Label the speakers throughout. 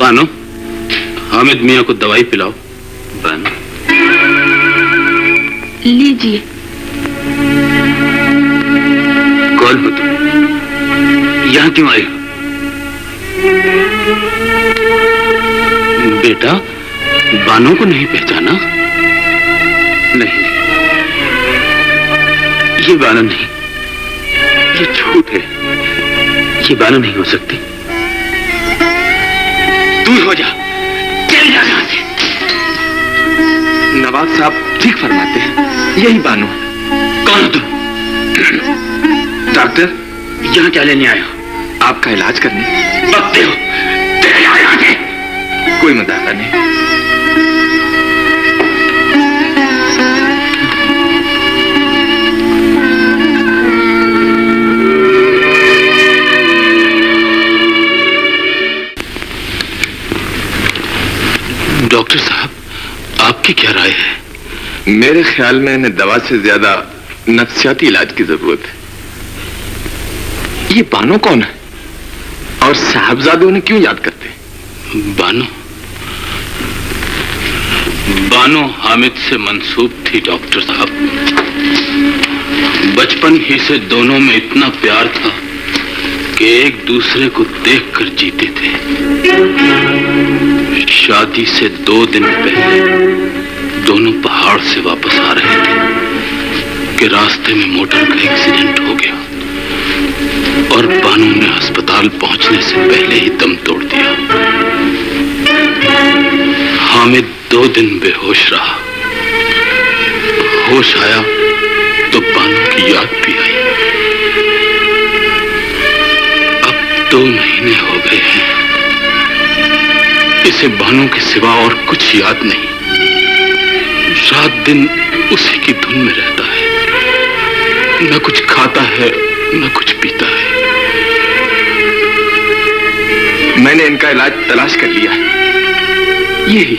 Speaker 1: बानो, हामिद मियाँ को दवाई पिलाओ। बानो,
Speaker 2: लीजिए।
Speaker 1: कौन हो तुम? यहाँ क्यों आई हो? बेटा, बानो को नहीं पहचाना? नहीं, ये बानो नहीं, ये झूठ है। ये बानो नहीं हो सकती। दूर हो जा, चल जा यहाँ से।
Speaker 3: नवाब साहब ठीक फरमाते हैं, यही बानो है।
Speaker 1: कौन हो तुम?
Speaker 3: डॉक्टर,
Speaker 1: यहाँ क्या लेने आए हो?
Speaker 3: आपका इलाज करने।
Speaker 1: बकते हो, चले जाओ यहाँ से।
Speaker 3: कोई मजाक नहीं।
Speaker 1: डॉक्टर साहब, आपकी क्या राय है?
Speaker 3: मेरे ख्याल में इन्हें दवा से ज्यादा नफ्सियाती इलाज की जरूरत है। ये बानो कौन है और साहबजादे उन्हें क्यों याद करते हैं?
Speaker 1: बानो, बानो हामिद से मंसूब थी डॉक्टर साहब। बचपन ही से दोनों में इतना प्यार था कि एक दूसरे को देखकर जीते थे। शादी से 2 दिन पहले दोनों पहाड़ से वापस आ रहे थे कि रास्ते में मोटर का एक्सीडेंट हो गया और बानो ने अस्पताल पहुंचने से पहले ही दम तोड़ दिया। हामिद 2 दिन बेहोश रहा। होश आया तो बानो की याद भी आई। अब 2 महीने हो गए हैं, इसे बानो के सिवा और कुछ याद नहीं। रात दिन उसी की धुन में रहता है। न कुछ खाता है, न कुछ पीता है।
Speaker 3: मैंने इनका इलाज तलाश कर लिया है। यही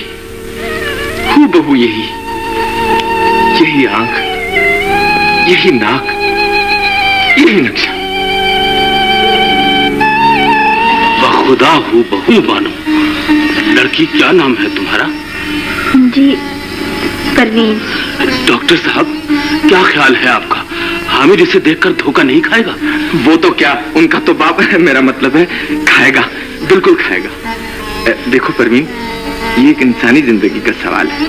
Speaker 3: हूबहू यही आंख, यही नाक, यही नक्शा।
Speaker 1: बखुदा हूबहू बानो। लड़की, क्या नाम है तुम्हारा?
Speaker 2: जी, परवीन।
Speaker 1: डॉक्टर साहब, क्या ख्याल है आपका? हामिद इसे देखकर धोखा नहीं खाएगा?
Speaker 3: वो तो क्या, उनका तो बाप है। मेरा मतलब है खाएगा, बिल्कुल खाएगा। देखो परवीन, ये एक इंसानी जिंदगी का सवाल है।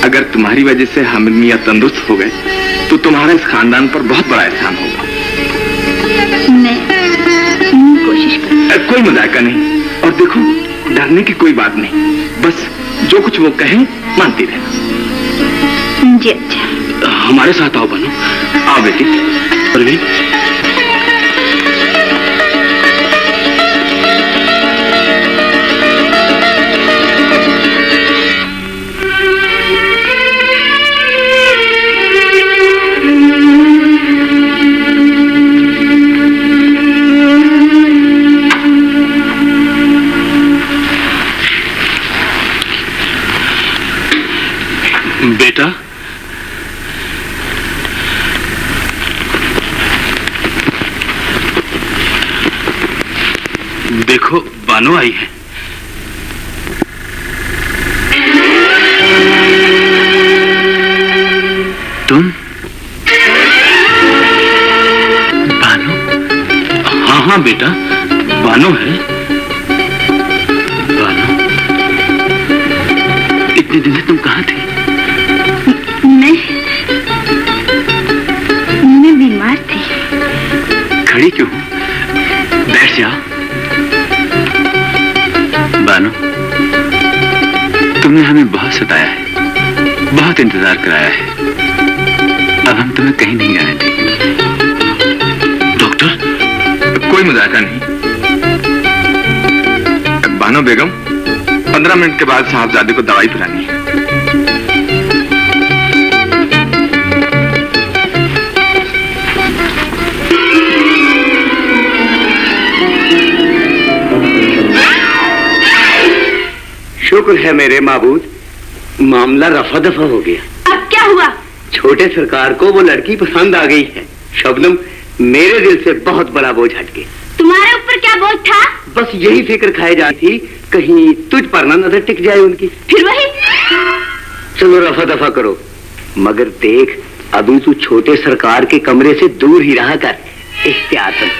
Speaker 3: अगर तुम्हारी वजह से हामिद मियाँ तंदुरुस्त हो गए तो तुम्हारा इस खानदान पर बहुत बड़ा एहसान होगा।
Speaker 2: मैं कोशिश करूंगी।
Speaker 3: कोई मजाका नहीं। और देखो, डरने की कोई बात नहीं। बस जो कुछ वो कहें मानती रहना।
Speaker 2: जी अच्छा।
Speaker 1: हमारे साथ आओ बानो।
Speaker 3: आओ बेटी।
Speaker 1: परवीन, बेटा, देखो बानो आई है। तुम? बानो? हाँ हाँ बेटा, बानो है। बानो, इतने दिन से तुम कहाँ थे?
Speaker 2: मैं बीमार थी।
Speaker 1: खड़ी क्यों? बैठ जा। बानो, तुमने हमें बहुत सताया है, बहुत इंतजार कराया है। अब हम तुम्हें कहीं नहीं जाने देंगे। डॉक्टर,
Speaker 3: कोई मजाका नहीं। बानो बेगम, 15 मिनट के बाद साहबजादे को दवाई पिलानी है।
Speaker 4: शुक्र है मेरे माबूद, मामला रफा दफा हो गया।
Speaker 2: अब क्या हुआ?
Speaker 4: छोटे सरकार को वो लड़की पसंद आ गई है। शबनम, मेरे दिल से बहुत बड़ा बोझ हट गया।
Speaker 2: तुम्हारे ऊपर क्या बोझ था?
Speaker 4: बस यही फिक्र खाए जा थी, कहीं तुझ पर ना नजर टिक जाए उनकी।
Speaker 2: फिर वही।
Speaker 4: चलो रफा दफा करो, मगर देख अभी तू छोटे सरकार के कमरे से दूर ही रहा कर, एहतियातन।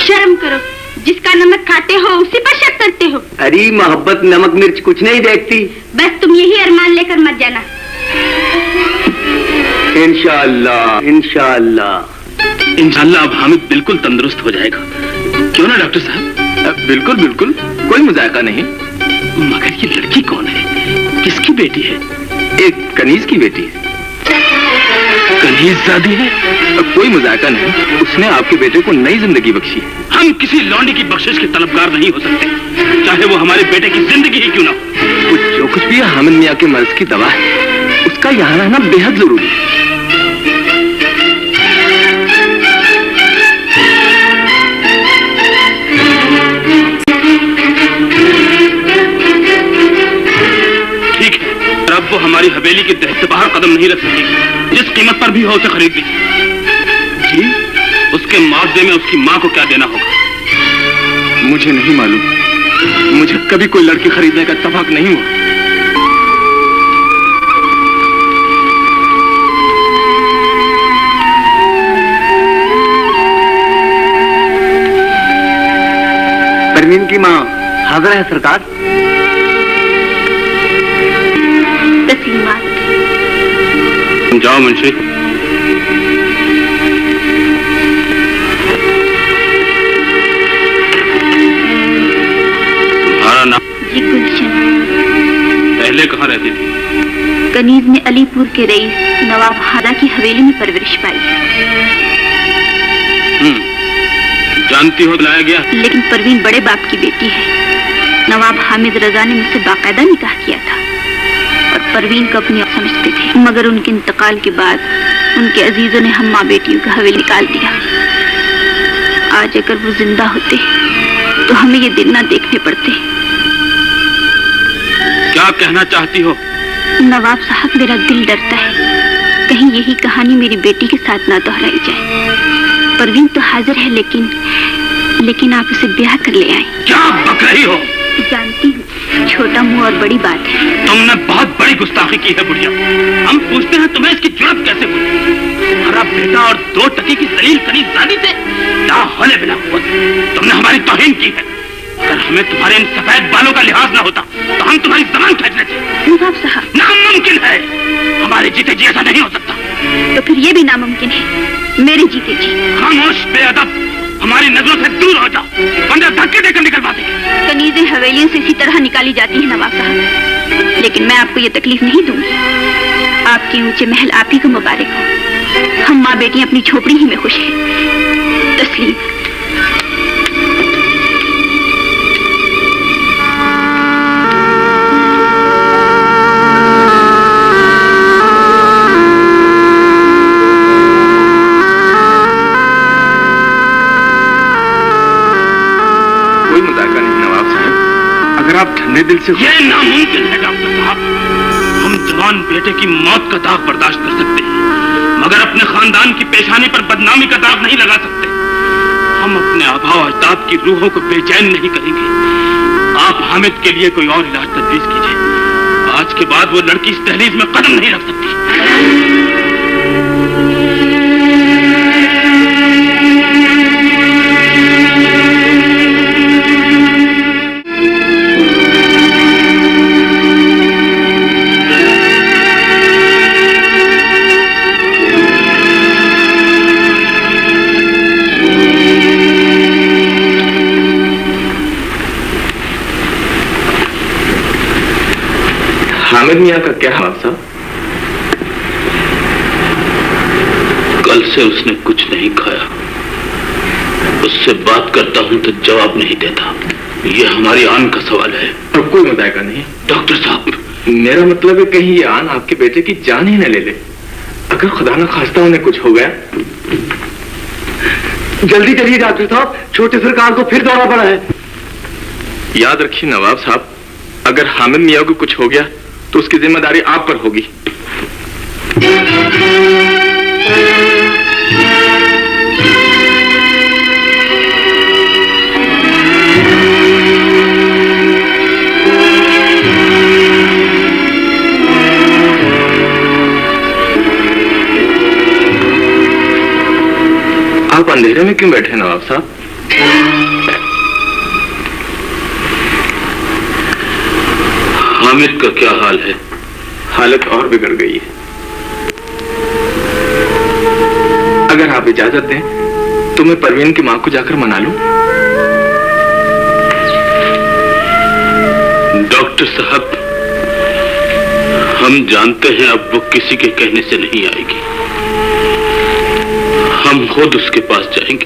Speaker 2: शर्म करो, जिसका नमक खाते हो उसी पर शक करते हो।
Speaker 4: अरे मोहब्बत नमक मिर्च कुछ नहीं देखती।
Speaker 2: बस तुम यही अरमान लेकर मत जाना।
Speaker 4: इंशाअल्लाह इंशाअल्लाह
Speaker 1: इंशाअल्लाह अब हामिद बिल्कुल तंदुरुस्त हो जाएगा, क्यों ना डॉक्टर साहब?
Speaker 3: बिल्कुल बिल्कुल, कोई मुजायका नहीं।
Speaker 1: मगर ये लड़की कौन है, किसकी बेटी है?
Speaker 3: एक कनीज की बेटी है।
Speaker 1: कनीज़ादी है?
Speaker 3: कोई मुजायका नहीं, उसने आपके बेटे को नई जिंदगी बख्शी है।
Speaker 1: हम किसी लौंडी की बख्शिश के तलबगार नहीं हो सकते, चाहे वो हमारे बेटे की जिंदगी ही क्यों ना हो।
Speaker 3: जो कुछ भी है हामिद मियाँ के मर्ज की दवा है, उसका यहाँ रहना बेहद जरूरी है।
Speaker 1: ठीक है, अब वो हमारी हवेली के दह से बाहर कदम नहीं रख सकेगी, जिस कीमत पर भी हो उसे खरीद लीजिए। जी, उसके मुआवजे में उसकी माँ को क्या देना होगा?
Speaker 3: मुझे नहीं मालूम, मुझे कभी कोई लड़की खरीदने का इत्तेफाक नहीं हुआ।
Speaker 4: परवीन की माँ हाजिर है सरकार।
Speaker 2: तस्लीमात।
Speaker 1: जाओ मुंशी। तुम्हारा नाम?
Speaker 2: जी गुलशन।
Speaker 1: पहले कहाँ रहती थी?
Speaker 2: कनीज ने अलीपुर के रईस नवाब हादा की हवेली में परवरिश पाई है।
Speaker 1: जानती हो लाया गया?
Speaker 2: लेकिन परवीन बड़े बाप की बेटी है। नवाब हामिद रजा ने मुझसे बाकायदा निकाह किया था और परवीन को अपनी आप समझते थे, मगर उनके इंतकाल के बाद उनके अजीजों ने हम माँ बेटियों का हवेली निकाल दिया। आज अगर वो जिंदा होते तो हमें ये दिन ना देखने पड़ते।
Speaker 1: क्या कहना चाहती हो?
Speaker 2: नवाब साहब, मेरा दिल डरता है कहीं यही कहानी मेरी बेटी के साथ ना दोहराई जाए। परवीन तो हाजिर है, लेकिन आप उसे ब्याह कर ले आए।
Speaker 1: क्या बक रही हो?
Speaker 2: जानती हूँ, छोटा मुंह और बड़ी बात है।
Speaker 1: तुमने बहुत बड़ी गुस्ताखी की है बुढ़िया। हम पूछते हैं तुम्हें इसकी जुर्रत कैसे हुई? हमारा बेटा और 2 टके की जलील कनीज़ादी से ना होने बिना हुआ तुमने हमारी तौहीन की है। अगर हमें तुम्हारे इन सफेद बालों का लिहाज ना होता तो हम तुम्हारी ज़बान खींच लेते।
Speaker 2: नवाब साहब,
Speaker 1: नामुमकिन है, हमारे जीते जी ऐसा नहीं हो सकता।
Speaker 2: तो फिर ये भी नामुमकिन है, मेरे जीते जी।
Speaker 1: खामोश बेअदब, हमारी नजरों से दूर हो जाओ, वरना धक्के देकर निकलवा देंगे।
Speaker 2: कनीजें हवेलियों से इसी तरह निकाली जाती हैं नवाब साहब, लेकिन मैं आपको ये तकलीफ नहीं दूंगी। आपके ऊंचे महल आप ही को मुबारक हो। हम माँ बेटियां अपनी झोपड़ी ही में खुश हैं। तस्लीम।
Speaker 3: आप ठंडे दिल से।
Speaker 1: ये नामुमकिन है डॉक्टर साहब। हम जवान बेटे की मौत का दाग बर्दाश्त कर सकते हैं, मगर अपने खानदान की पेशानी पर बदनामी का दाग नहीं लगा सकते। हम अपने आबाओ अजदाद की रूहों को बेचैन नहीं करेंगे। आप हामिद के लिए कोई और इलाज तजवीज कीजिए। आज के बाद वो लड़की इस दहलीज में कदम नहीं रख सकती।
Speaker 3: हामिद मियाँ का क्या हाल साहब?
Speaker 1: कल से उसने कुछ नहीं खाया। उससे बात करता हूँ तो जवाब नहीं देता। ये हमारी आन का सवाल है।
Speaker 3: और कोई मुदायका नहीं।
Speaker 1: डॉक्टर साहब,
Speaker 3: मेरा मतलब है कहीं ये आन आपके बेटे की जान ही न ले ले। अगर खुदा न खास्ता उन्हें कुछ हो गया।
Speaker 4: जल्दी चलिए डॉक्टर साहब, छोटे सरकार को फिर दौरा पड़ा है।
Speaker 3: याद रखिए नवाब साहब, अगर हामिद मियाँ को कुछ हो गया तो उसकी जिम्मेदारी आप पर होगी। अंधेरे में क्यों बैठे नवाब साहब?
Speaker 1: हामिद का क्या हाल है?
Speaker 3: हालत और बिगड़ गई है। अगर आप इजाजत दें तो मैं परवीन की मां को जाकर मना लूं।
Speaker 1: डॉक्टर साहब, हम जानते हैं अब वो किसी के कहने से नहीं आएगी। हम खुद उसके पास जाएंगे।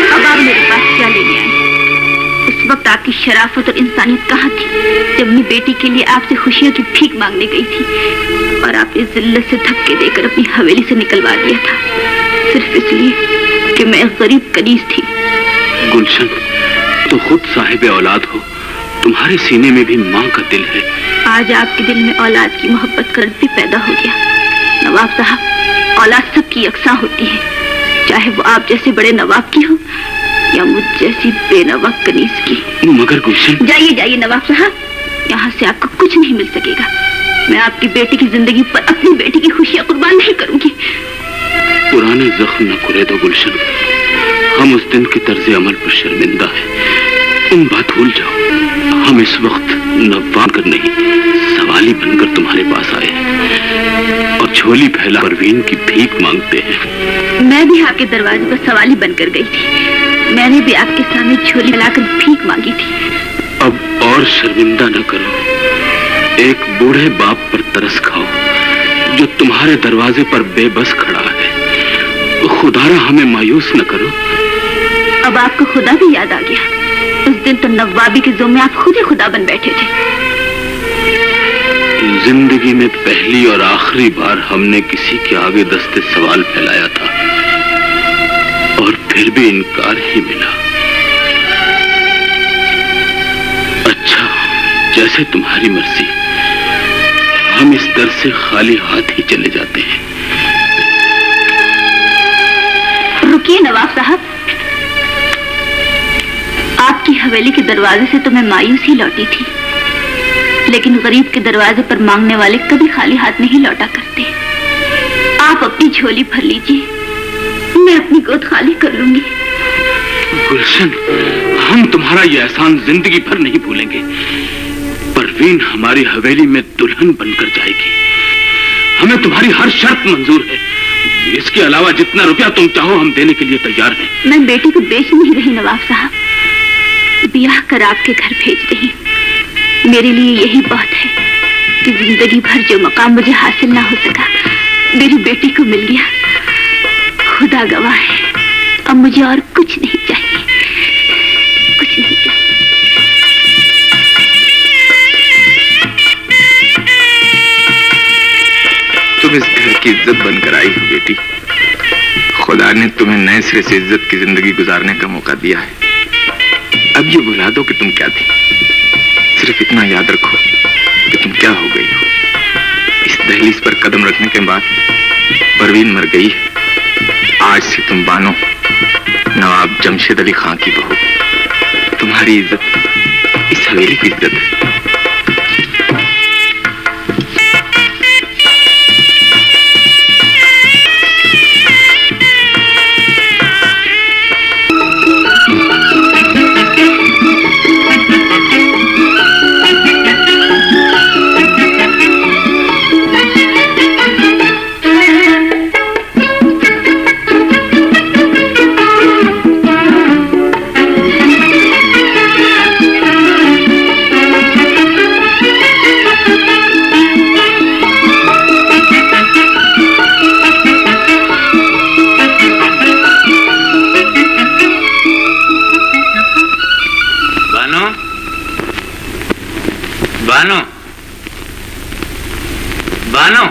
Speaker 2: अब आप मेरे पास क्या लेने आए? उस वक्त आपकी शराफत और इंसानियत कहाँ थी जब अपनी बेटी के लिए आपसे खुशियों की भीख मांगने गई थी और आपने जिल्लत से धक्के देकर अपनी हवेली से निकलवा दिया था, सिर्फ इसलिए कि मैं गरीब कनीज थी।
Speaker 1: गुलशन, तो खुद साहिब औलाद हो, तुम्हारे सीने में भी माँ का दिल है।
Speaker 2: आज आपके दिल में औलाद की मोहब्बत का भी पैदा हो गया। नवाब साहब, औलाद सबकी यकसा होती है, चाहे वो आप जैसे बड़े नवाब की हो या मुझ जैसी बेनवा कनीज की।
Speaker 1: मगर गुलशन,
Speaker 2: जाइए जाइए नवाब साहब, यहाँ से आपको कुछ नहीं मिल सकेगा। मैं आपकी बेटी की जिंदगी पर अपनी बेटी की खुशियाँ कुर्बान नहीं करूंगी।
Speaker 1: पुराने जख्म न कुरेदो गुलशन, हम उस दिन के तर्ज अमल पर शर्मिंदा हैं। तुम बात भूल जाओ। हम इस वक्त नवाब कर नहीं, सवाली बनकर तुम्हारे पास आए हैं और झोली फैला परवीन की भीख मांगते हैं।
Speaker 2: मैं भी आपके दरवाजे पर सवाली बनकर गई थी। मैंने भी आपके सामने झोली फैलाकर भीख मांगी थी।
Speaker 1: अब और शर्मिंदा न करो। एक बूढ़े बाप पर तरस खाओ जो तुम्हारे दरवाजे पर बेबस खड़ा है। खुदारा हमें मायूस न करो।
Speaker 2: अब आपको खुदा भी याद आ गया। उस दिन तो नवाबी के ज़ुम्मे आप खुद ही खुदा बन बैठे थे।
Speaker 1: जिंदगी में पहली और आखिरी बार हमने किसी के आगे दस्ते सवाल फैलाया था और फिर भी इनकार ही मिला। अच्छा, जैसे तुम्हारी मर्जी। हम इस दर से खाली हाथ ही चले जाते हैं।
Speaker 2: रुकिए नवाब साहब, आपकी हवेली के दरवाजे से तो मैं मायूस ही लौटी थी, लेकिन गरीब के दरवाजे पर मांगने वाले कभी खाली हाथ नहीं लौटा करते। आप अपनी झोली भर लीजिए, मैं अपनी गोद खाली कर लूंगी।
Speaker 1: गुलशन, हम तुम्हारा यह एहसान जिंदगी भर नहीं भूलेंगे। परवीन हमारी हवेली में दुल्हन बनकर जाएगी। हमें तुम्हारी हर शर्त मंजूर है। इसके अलावा जितना रुपया तुम चाहो हम देने के लिए तैयार हैं।
Speaker 2: मैं बेटी को बेच नहीं रही नवाब साहब, ब्याह कर आपके घर भेज रही। मेरे लिए यही बहुत है कि जिंदगी भर जो मकाम मुझे हासिल ना हो सका, मेरी बेटी को मिल गया। खुदा गवाह है, अब मुझे और कुछ नहीं चाहिए, कुछ नहीं चाहिए।
Speaker 3: तुम इस घर की इज्जत बनकर आई हो बेटी। खुदा ने तुम्हें नए सिरे से इज्जत की जिंदगी गुजारने का मौका दिया है। अब ये भुला दो कि तुम क्या थी। सिर्फ इतना याद रखो कि तुम क्या हो गई हो। इस दहलीज पर कदम रखने के बाद परवीन मर गई है। आज से तुम बानो नवाब जमशेद अली खां की बहू। तुम्हारी इज्जत इस हवेली की इज्जत है।
Speaker 5: बानो, बानो,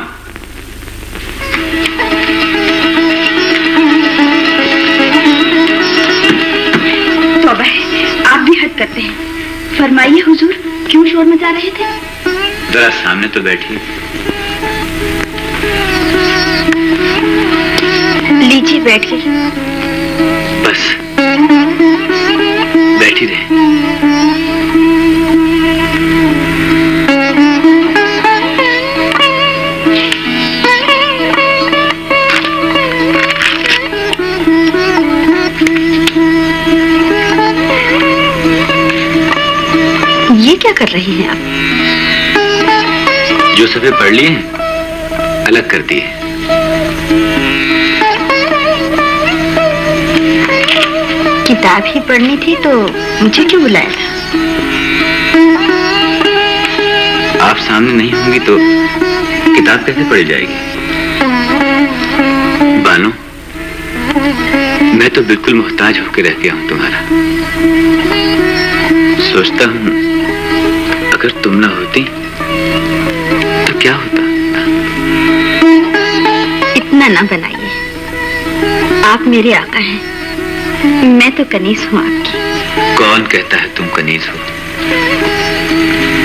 Speaker 2: तौबा है, आप भी हद करते हैं। फरमाइए हुजूर, क्यों शोर मचा रहे थे?
Speaker 5: जरा सामने तो बैठिए।
Speaker 2: लीजिए बैठिए।
Speaker 5: बस बैठी रहे।
Speaker 2: कर रही हैं आप?
Speaker 5: जो सफे पढ़ लिए हैं अलग कर दिए।
Speaker 2: किताब ही पढ़नी थी तो मुझे क्यों बुलाया था?
Speaker 5: आप सामने नहीं होंगी तो किताब कैसे पढ़ी जाएगी? बानो, मैं तो बिल्कुल मोहताज होकर रह गया हूं तुम्हारा। सोचता हूं अगर तुम ना होती तो क्या होता।
Speaker 2: इतना ना बनाइए, आप मेरे आका हैं, मैं तो कनीज हूँ आपकी।
Speaker 5: कौन कहता है तुम कनीज हो?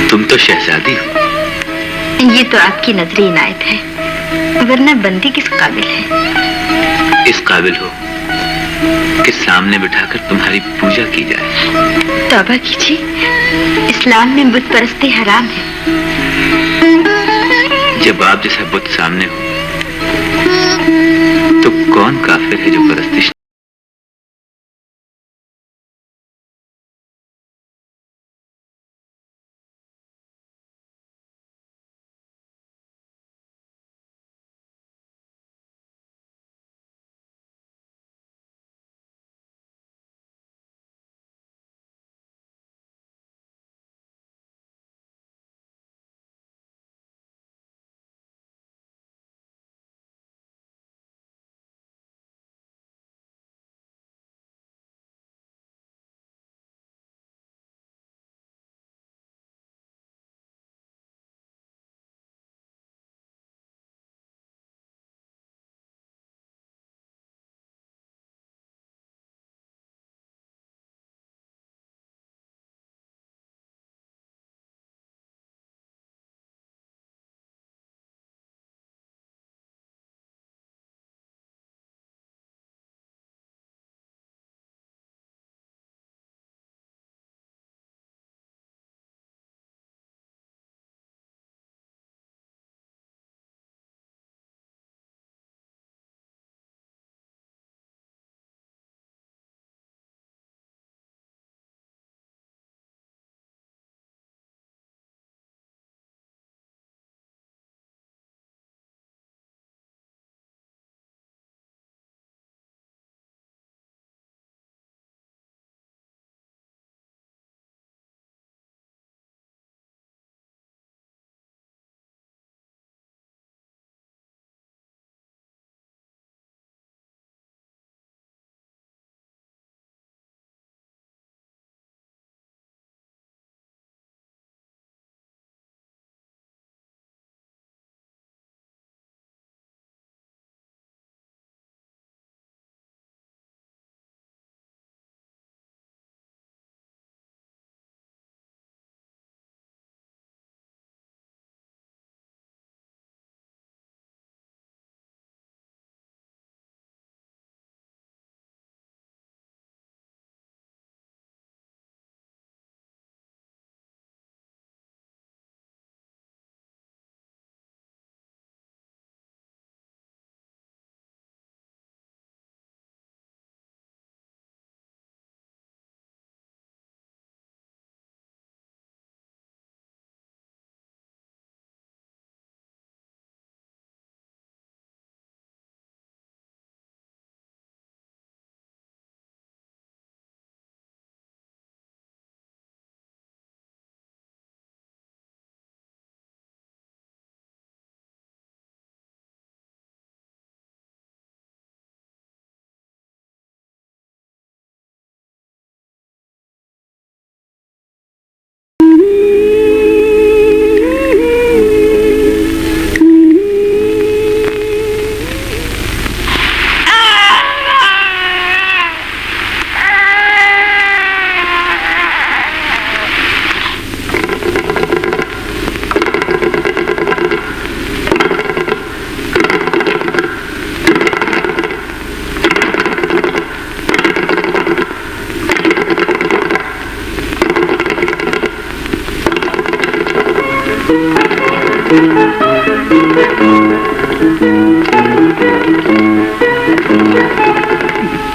Speaker 5: तुम तो शहजादी हो।
Speaker 2: ये तो आपकी नजरी इनायत है, वरना बंदी किस काबिल है?
Speaker 5: इस काबिल हो कि सामने बिठाकर तुम्हारी पूजा की जाए।
Speaker 2: तौबा कीजिए, इस्लाम में बुत परस्ती हराम है।
Speaker 5: जब आप जैसा बुत सामने हो तो कौन काफिर है जो परस्तिश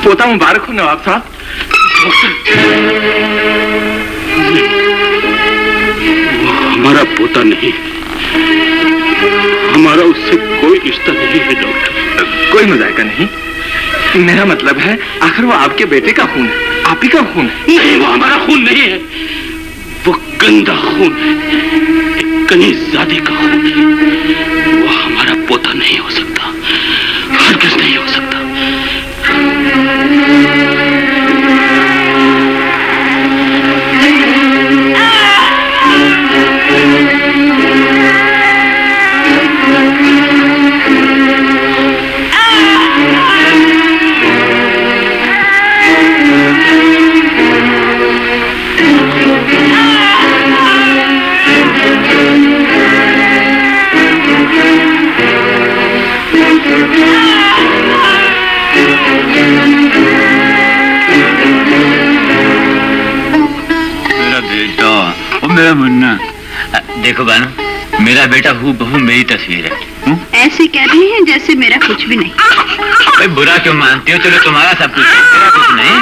Speaker 3: पोता मुबारक हो नवाब साहब।
Speaker 1: हमारा पोता नहीं, हमारा उससे कोई रिश्ता नहीं है डॉक्टर।
Speaker 3: कोई मजाक नहीं, मेरा मतलब है आखिर वो आपके बेटे का खून है, आप ही का खून है।
Speaker 1: नहीं, वो हमारा खून नहीं है, वो गंदा खून है, एक कनीज़ादी का खून है। वो हमारा पोता नहीं हो सकता, हरगिज़ नहीं हो सकता।
Speaker 5: मेरा मुन्ना, देखो बानो, मेरा बेटा हूबहू मेरी तस्वीर है।
Speaker 2: ऐसे कह रहे हैं जैसे मेरा कुछ भी नहीं।
Speaker 5: भाई बुरा क्यों मानती हो? चलो तुम्हारा सब कुछ है, मेरा कुछ नहीं।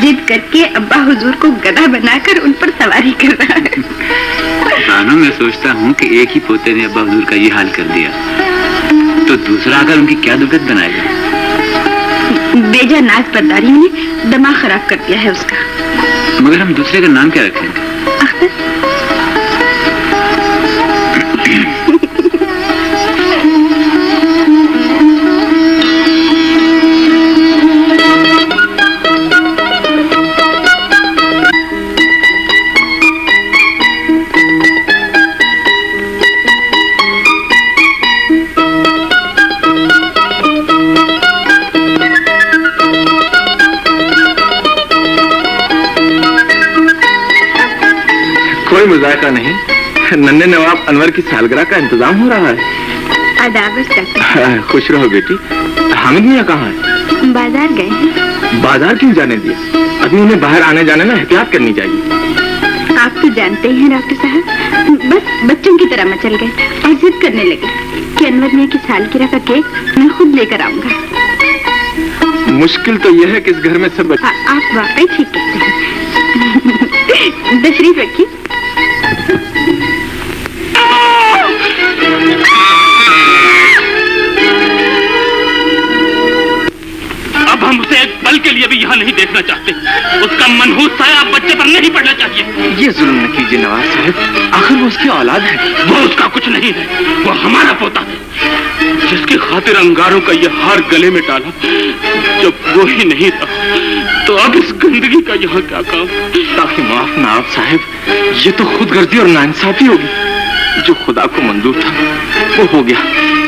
Speaker 2: जिद करके अब्बा हुजूर को गधा बनाकर उन पर सवारी कर रहा है।
Speaker 5: बानो, मैं सोचता हूँ कि एक ही पोते ने अब्बा हुजूर का ये हाल कर दिया, तो दूसरा आकर उनकी क्या दुर्गत बनाएगा?
Speaker 2: बेजा नाज बरदारियों ने दिमाग खराब कर दिया है उसका।
Speaker 5: मगर हम दूसरे का नाम क्या रखेंगे?
Speaker 2: अख्तर।
Speaker 3: कोई मुजाहिदा नहीं, नन्हे नवाब अनवर की सालगिरह का इंतजाम हो रहा है।
Speaker 2: अदाबस करते।
Speaker 3: खुश रहो बेटी। हामिद मियाँ कहाँ है?
Speaker 2: बाजार गए हैं।
Speaker 3: बाजार क्यों जाने दिया? अभी उन्हें बाहर आने जाने में एहतियात करनी चाहिए।
Speaker 2: आप तो जानते ही हैं डॉक्टर साहब, बस बच्चों की तरह मचल गए और जिद करने लगे कि अनवर मियाँ की सालगिरह का केक मैं खुद लेकर आऊंगा।
Speaker 3: मुश्किल तो यह है कि इस घर में सब
Speaker 2: आप वाकई ठीक कहते हैं। तशरीफ रखिए।
Speaker 1: अब हम उसे एक पल के लिए भी यहाँ नहीं देखना चाहते। उसका मनहूस साया बच्चे पर नहीं पड़ना चाहिए।
Speaker 3: ये जुल्म न कीजिए नवाज साहब, आखिर वो उसकी औलाद है।
Speaker 1: वो उसका कुछ नहीं है, वो हमारा पोता है, जिसकी खातिर अंगारों का ये हार गले में डाला। जब वो ही नहीं रहा तो अब इस गंदगी का यहाँ क्या काम?
Speaker 3: ताकि माफ ना आप साहब, ये तो खुदगर्जी और नाइंसाफी होगी। जो खुदा को मंजूर था वो हो गया।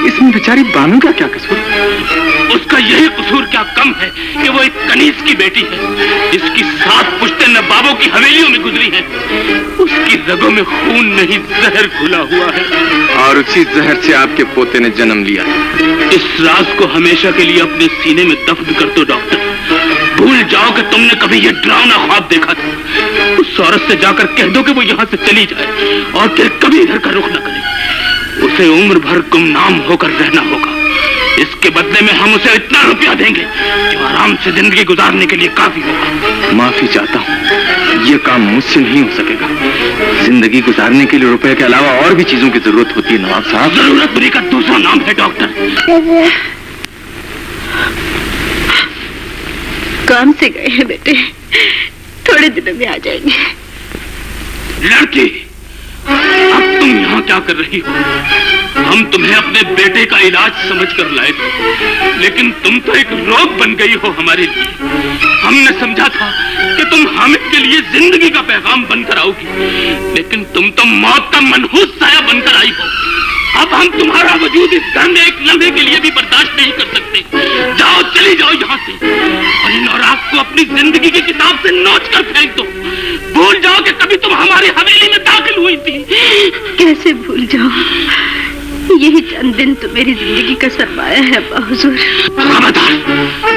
Speaker 3: इसमें बेचारी बानू का क्या कसूर?
Speaker 1: उसका यही कसूर क्या कम है कि वो एक कनीज की बेटी है, जिसकी 7 पुश्तें नवाबों की हवेलियों में गुजरी हैं। उसकी रगों में खून नहीं जहर घुला हुआ है,
Speaker 3: और उसी जहर से आपके पोते ने जन्म लिया।
Speaker 1: इस राज को हमेशा के लिए अपने सीने में दफ्न कर दो डॉक्टर। भूल जाओ कि तुमने कभी ये डरावना ख्वाब देखा था। उस औरत से जाकर कह दो कि वो यहाँ से चली जाए और फिर कभी इधर का रुख न करे। उसे उम्र भर गुमनाम होकर रहना होगा। इसके बदले में हम उसे इतना रुपया देंगे जो आराम से जिंदगी गुजारने के लिए काफी होगा।
Speaker 3: माफी चाहता हूँ, ये काम मुझसे नहीं हो सकेगा। जिंदगी गुजारने के लिए रुपए के अलावा और भी चीजों की जरूरत होती है नवाब साहब।
Speaker 1: जरूरत बुरी का दूसरा नाम है डॉक्टर।
Speaker 2: काम से गए हैं बेटे, थोड़े दिनों में आ जाएंगे।
Speaker 1: लड़की, अब तुम यहाँ क्या कर रही हो? हम तुम्हें अपने बेटे का इलाज समझकर लाए थे, लेकिन तुम तो एक रोग बन गई हो हमारे लिए। हमने समझा था कि तुम हामिद के लिए जिंदगी का पैगाम बनकर आओगी, लेकिन तुम तो मौत का मनहूस साया बनकर आई हो। अब हम तुम्हारा वजूद इस घर में एक लम्हे के लिए भी बर्दाश्त नहीं कर सकते। जाओ, चली जाओ यहाँ से, और इन औरात को अपनी जिंदगी की किताब से नोच कर फेंक दो। भूल जाओ कि कभी तुम हमारी हवेली में दाखिल हुई थी।
Speaker 2: कैसे भूल जाओ? यही चंद दिन तो मेरी जिंदगी का सरमाया है अब्बा हुजूर।
Speaker 1: खबरदार,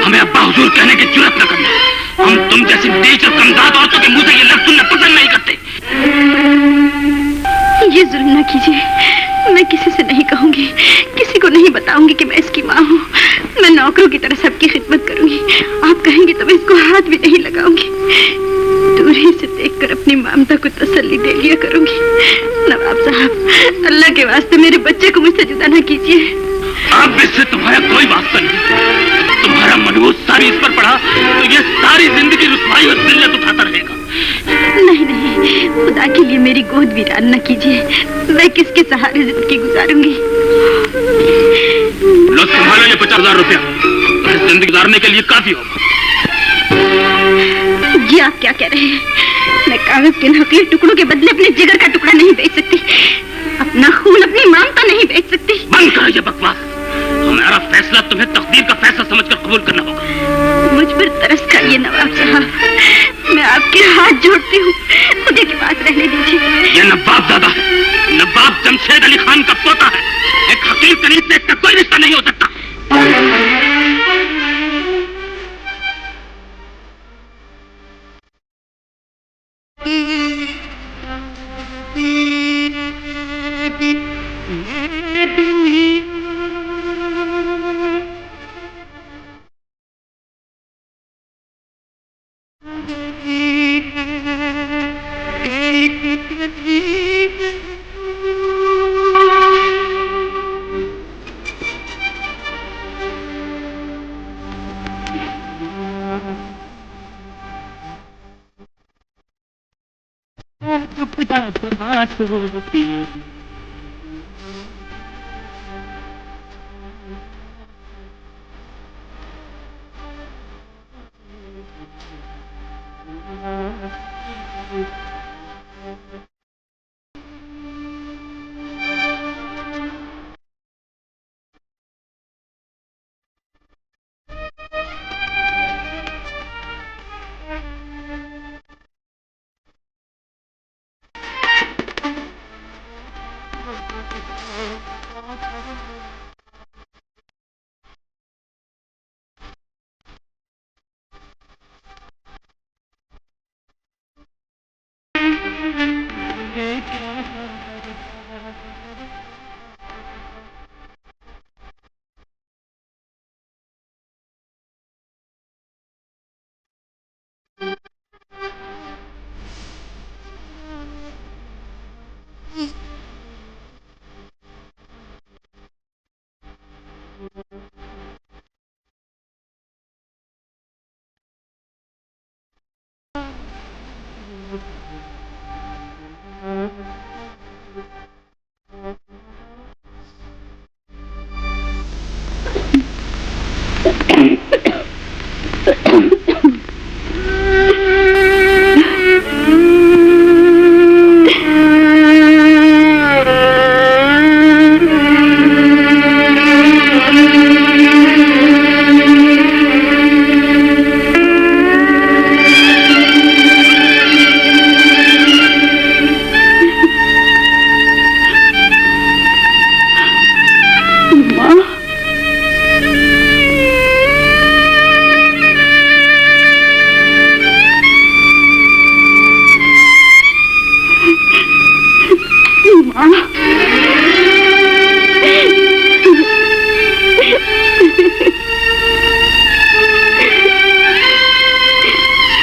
Speaker 1: हमें अब्बा हुजूर कहने की जुर्रत न करना। हम तुम जैसी नीच और कमदाद औरतों के मुंह से ये लफ्ज़ सुनना पसंद नहीं करते।
Speaker 2: ये जुल्म न कीजिए, मैं किसी से नहीं कहूंगी, किसी को नहीं बताऊंगी कि मैं इसकी माँ हूँ। मैं नौकरों की तरह सबकी खिदमत करूंगी। आप कहेंगे तो मैं इसको हाथ भी नहीं लगाऊंगी। दूर ही से देखकर अपनी ममता को तसल्ली दे लिया करूंगी। नवाब साहब, अल्लाह के वास्ते मेरे बच्चे को मुझसे जुदा न कीजिए।
Speaker 1: अब इससे तुम्हारा कोई वास्ता नहीं। तुम्हारा मनहूस सारी इस पर पड़ा तो ये सारी जिंदगी रुसवाई और जिल्लत उठाता रहेगा।
Speaker 2: नहीं नहीं, खुदा के लिए मेरी गोद वीरान न कीजिए। मैं किसके सहारे जिंदगी गुजारूंगी?
Speaker 1: लो संभालो ये 50,000 रुपया, तो जिंदगी गुजारने के लिए काफी होगा।
Speaker 2: जी आप क्या कह रहे हैं? मैं कागज के नकली टुकड़ों के बदले अपने जिगर का टुकड़ा नहीं बेच सकती, अपना खून, अपनी ममता नहीं बेच सकती।
Speaker 1: बंद करो ये बकवास। हमारा फैसला तुम्हें तकदीर का फैसला समझकर कबूल करना होगा।
Speaker 2: मुझ पर तरस खाइए नवाब साहब, मैं आपके हाथ जोड़ती हूँ, मुझे के पास रहने दीजिए।
Speaker 1: ये नवाब दादा है, नवाब जमशेद अली खान का पोता है। एक हकीर कनीज से इसका कोई रिश्ता नहीं हो सकता।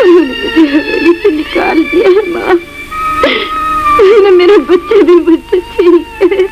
Speaker 2: उन्होंने मुझे हवेली से निकाल दिया है माँ। उन्होंने मेरा बच्चा भी मुझसे छीन लिया।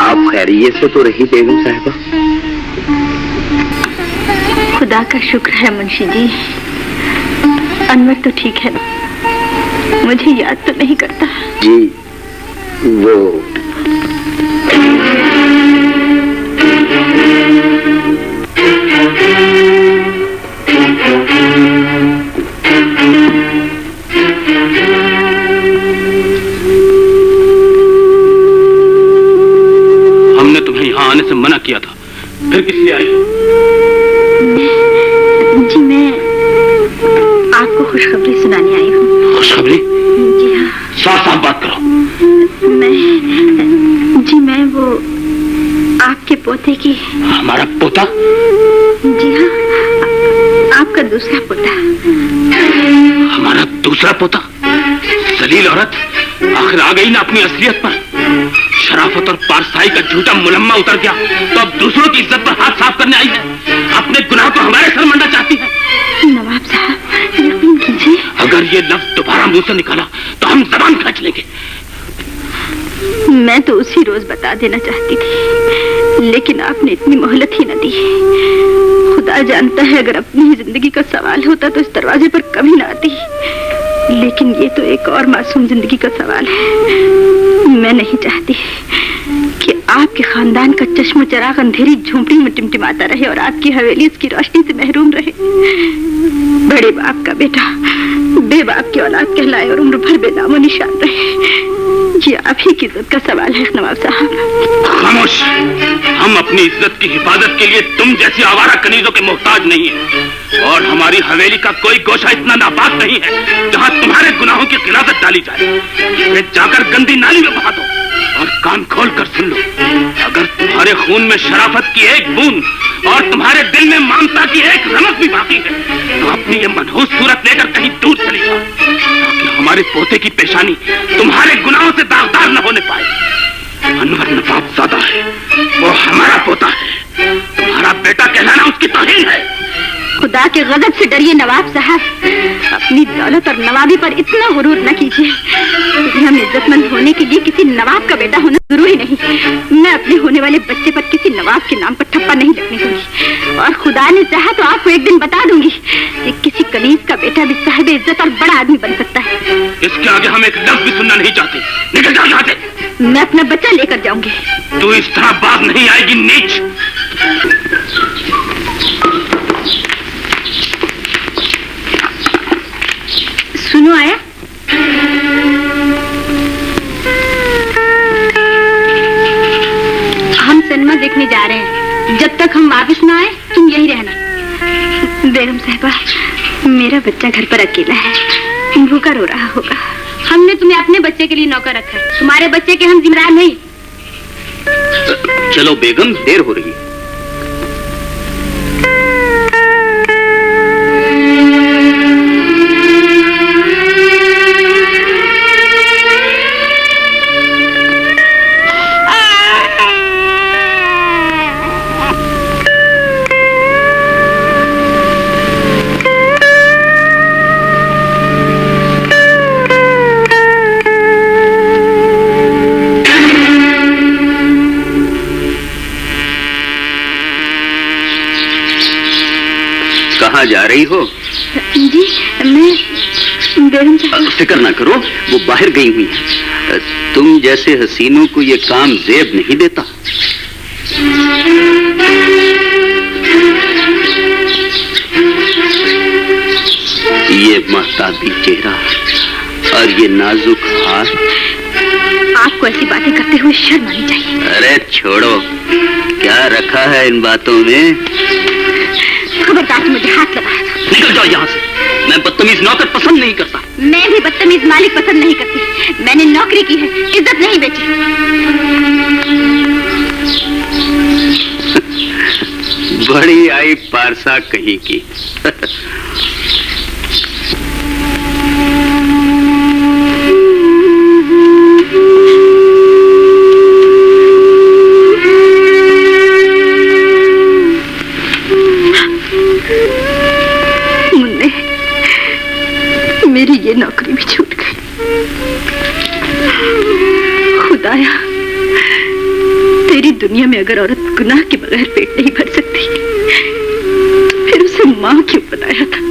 Speaker 4: आप खैरियत से तो रही बेगम साहिबा?
Speaker 2: खुदा का शुक्र है मुंशी जी। अनवर तो ठीक है, मुझे याद तो नहीं करता।
Speaker 4: जी वो
Speaker 1: हमने तुम्हें यहाँ आने से मना किया था, फिर किस लिए आई?
Speaker 2: जी मैं आपको खुशखबरी सुनाने आई हूँ।
Speaker 1: खुशखबरी?
Speaker 2: जी हाँ।
Speaker 1: साफ साफ बात करो।
Speaker 2: मैं वो आपके पोते की।
Speaker 1: हमारा पोता?
Speaker 2: जी हाँ, आपका दूसरा पोता।
Speaker 1: हमारा दूसरा पोता? जलील औरत, आखिर आ गई ना अपनी असलियत पर। शराफत और पारसाई का झूठा मुलम्मा उतर गया तो अब दूसरों की इज्जत पर हाथ साफ करने आई है। अपने गुनाह को हमारे सर मंडा चाहती है।
Speaker 2: नवाब साहब यकीन कीजिए,
Speaker 1: अगर ये लफ्ज दोबारा मुंह से निकाला तो हम जबान खींच लेंगे।
Speaker 2: मैं तो उसी रोज बता देना चाहती थी, लेकिन आपने इतनी मोहलत ही न दी। खुदा जानता है, अगर अपनी ही जिंदगी का सवाल होता तो इस दरवाजे पर कभी ना आती। लेकिन ये तो एक और मासूम जिंदगी का सवाल है। मैं नहीं चाहती कि आपके खानदान का चश्म चराग अंधेरी झोंपड़ी में टिमटिमाता रहे और आपकी हवेली इसकी रोशनी से महरूम रहे। बड़े बाप का बेटा बेबाप की औलाद कहलाए और उम्र भर बेनामो निशान रहे। ये आप ही की इज्जत का सवाल है नवाब साहब।
Speaker 1: खामोश। हम अपनी इज्जत की हिफाजत के लिए तुम जैसी आवारा कनीजों के मोहताज नहीं है, और हमारी हवेली का कोई गोशा इतना नापाक नहीं है जहाँ तुम्हारे गुनाहों की गिलाजत डाली जाए। इसे जाकर गंदी नाली में बहा दो और कान खोल कर सुन लो। अगर तुम्हारे खून में शराफत की एक बूंद और तुम्हारे दिल में ममता की एक रमक भी बाकी है तो अपनी ये मनहूस सूरत लेकर कहीं दूर चली जाओ, ताकि हमारे पोते की पेशानी तुम्हारे गुनाहों से दागदार न होने पाए। अनवर नवाबजादा है, वो हमारा पोता है। तुम्हारा बेटा कहलाना उसकी तौहीन है।
Speaker 2: खुदा के गजब से डरिए नवाब साहब। अपनी दौलत और नवाबी पर इतना गुरूर न कीजिए। दुनिया में इज्जतमंद होने के लिए किसी नवाब का बेटा होना जरूरी नहीं। मैं अपने होने वाले बच्चे पर किसी नवाब के नाम पर ठप्पा नहीं लगने दूंगी, और खुदा ने चाहा तो आपको एक दिन बता दूंगी कि किसी कनीज का बेटा भी साहिब इज्जत और बड़ा आदमी बन सकता है।
Speaker 1: इसके आगे हम एक लफ्ज भी सुनना नहीं चाहते। निकल जाओ यहाँ से।
Speaker 2: मैं अपना बच्चा लेकर जाऊंगी।
Speaker 1: तू इस तरह बात नहीं आएगी नीच।
Speaker 2: सुनो आया, तक हम वापस ना आए तुम यही रहना। बेगम साहिबा, मेरा बच्चा घर पर अकेला है, भूखा रो रहा होगा। हमने तुम्हें अपने बच्चे के लिए नौकर रखा है, तुम्हारे बच्चे के हम जिम्मेदार नहीं।
Speaker 4: चलो बेगम, देर हो रही है। कहाँ जा रही हो?
Speaker 2: जी मैं बेगम साहिबा।
Speaker 4: फिक्र ना करो, वो बाहर गई हुई है। तुम जैसे हसीनों को ये काम जेब नहीं देता। ये महताबी चेहरा और ये नाजुक हाथ।
Speaker 2: आपको ऐसी बातें करते हुए शर्म आनी चाहिए।
Speaker 4: अरे छोड़ो, क्या रखा है इन बातों में?
Speaker 2: खबरदार, मुझे हाथ लगाया था।
Speaker 4: निकल जाओ यहाँ से। मैं बदतमीज नौकर पसंद नहीं करता।
Speaker 2: मैं भी बदतमीज मालिक पसंद नहीं करती। मैंने नौकरी की है, इज्जत नहीं बेची।
Speaker 4: बड़ी आई पारसा कहीं की।
Speaker 2: मेरी ये नौकरी भी छूट गई। खुदाया, तेरी दुनिया में अगर औरत गुनाह के बगैर पेट नहीं भर सकती, फिर उसे माँ क्यों बनाया था?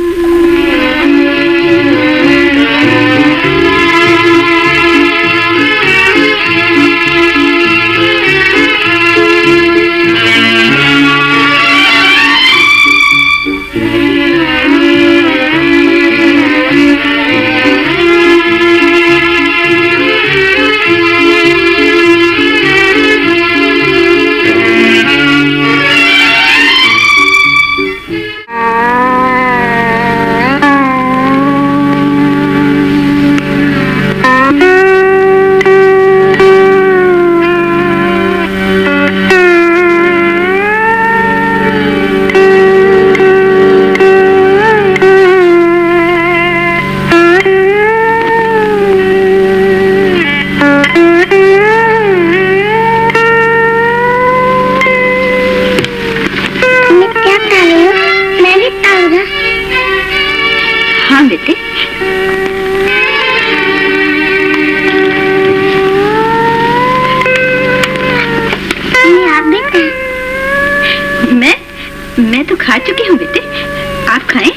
Speaker 2: मैं तो खा चुकी हूँ बेटे, आप खाएं।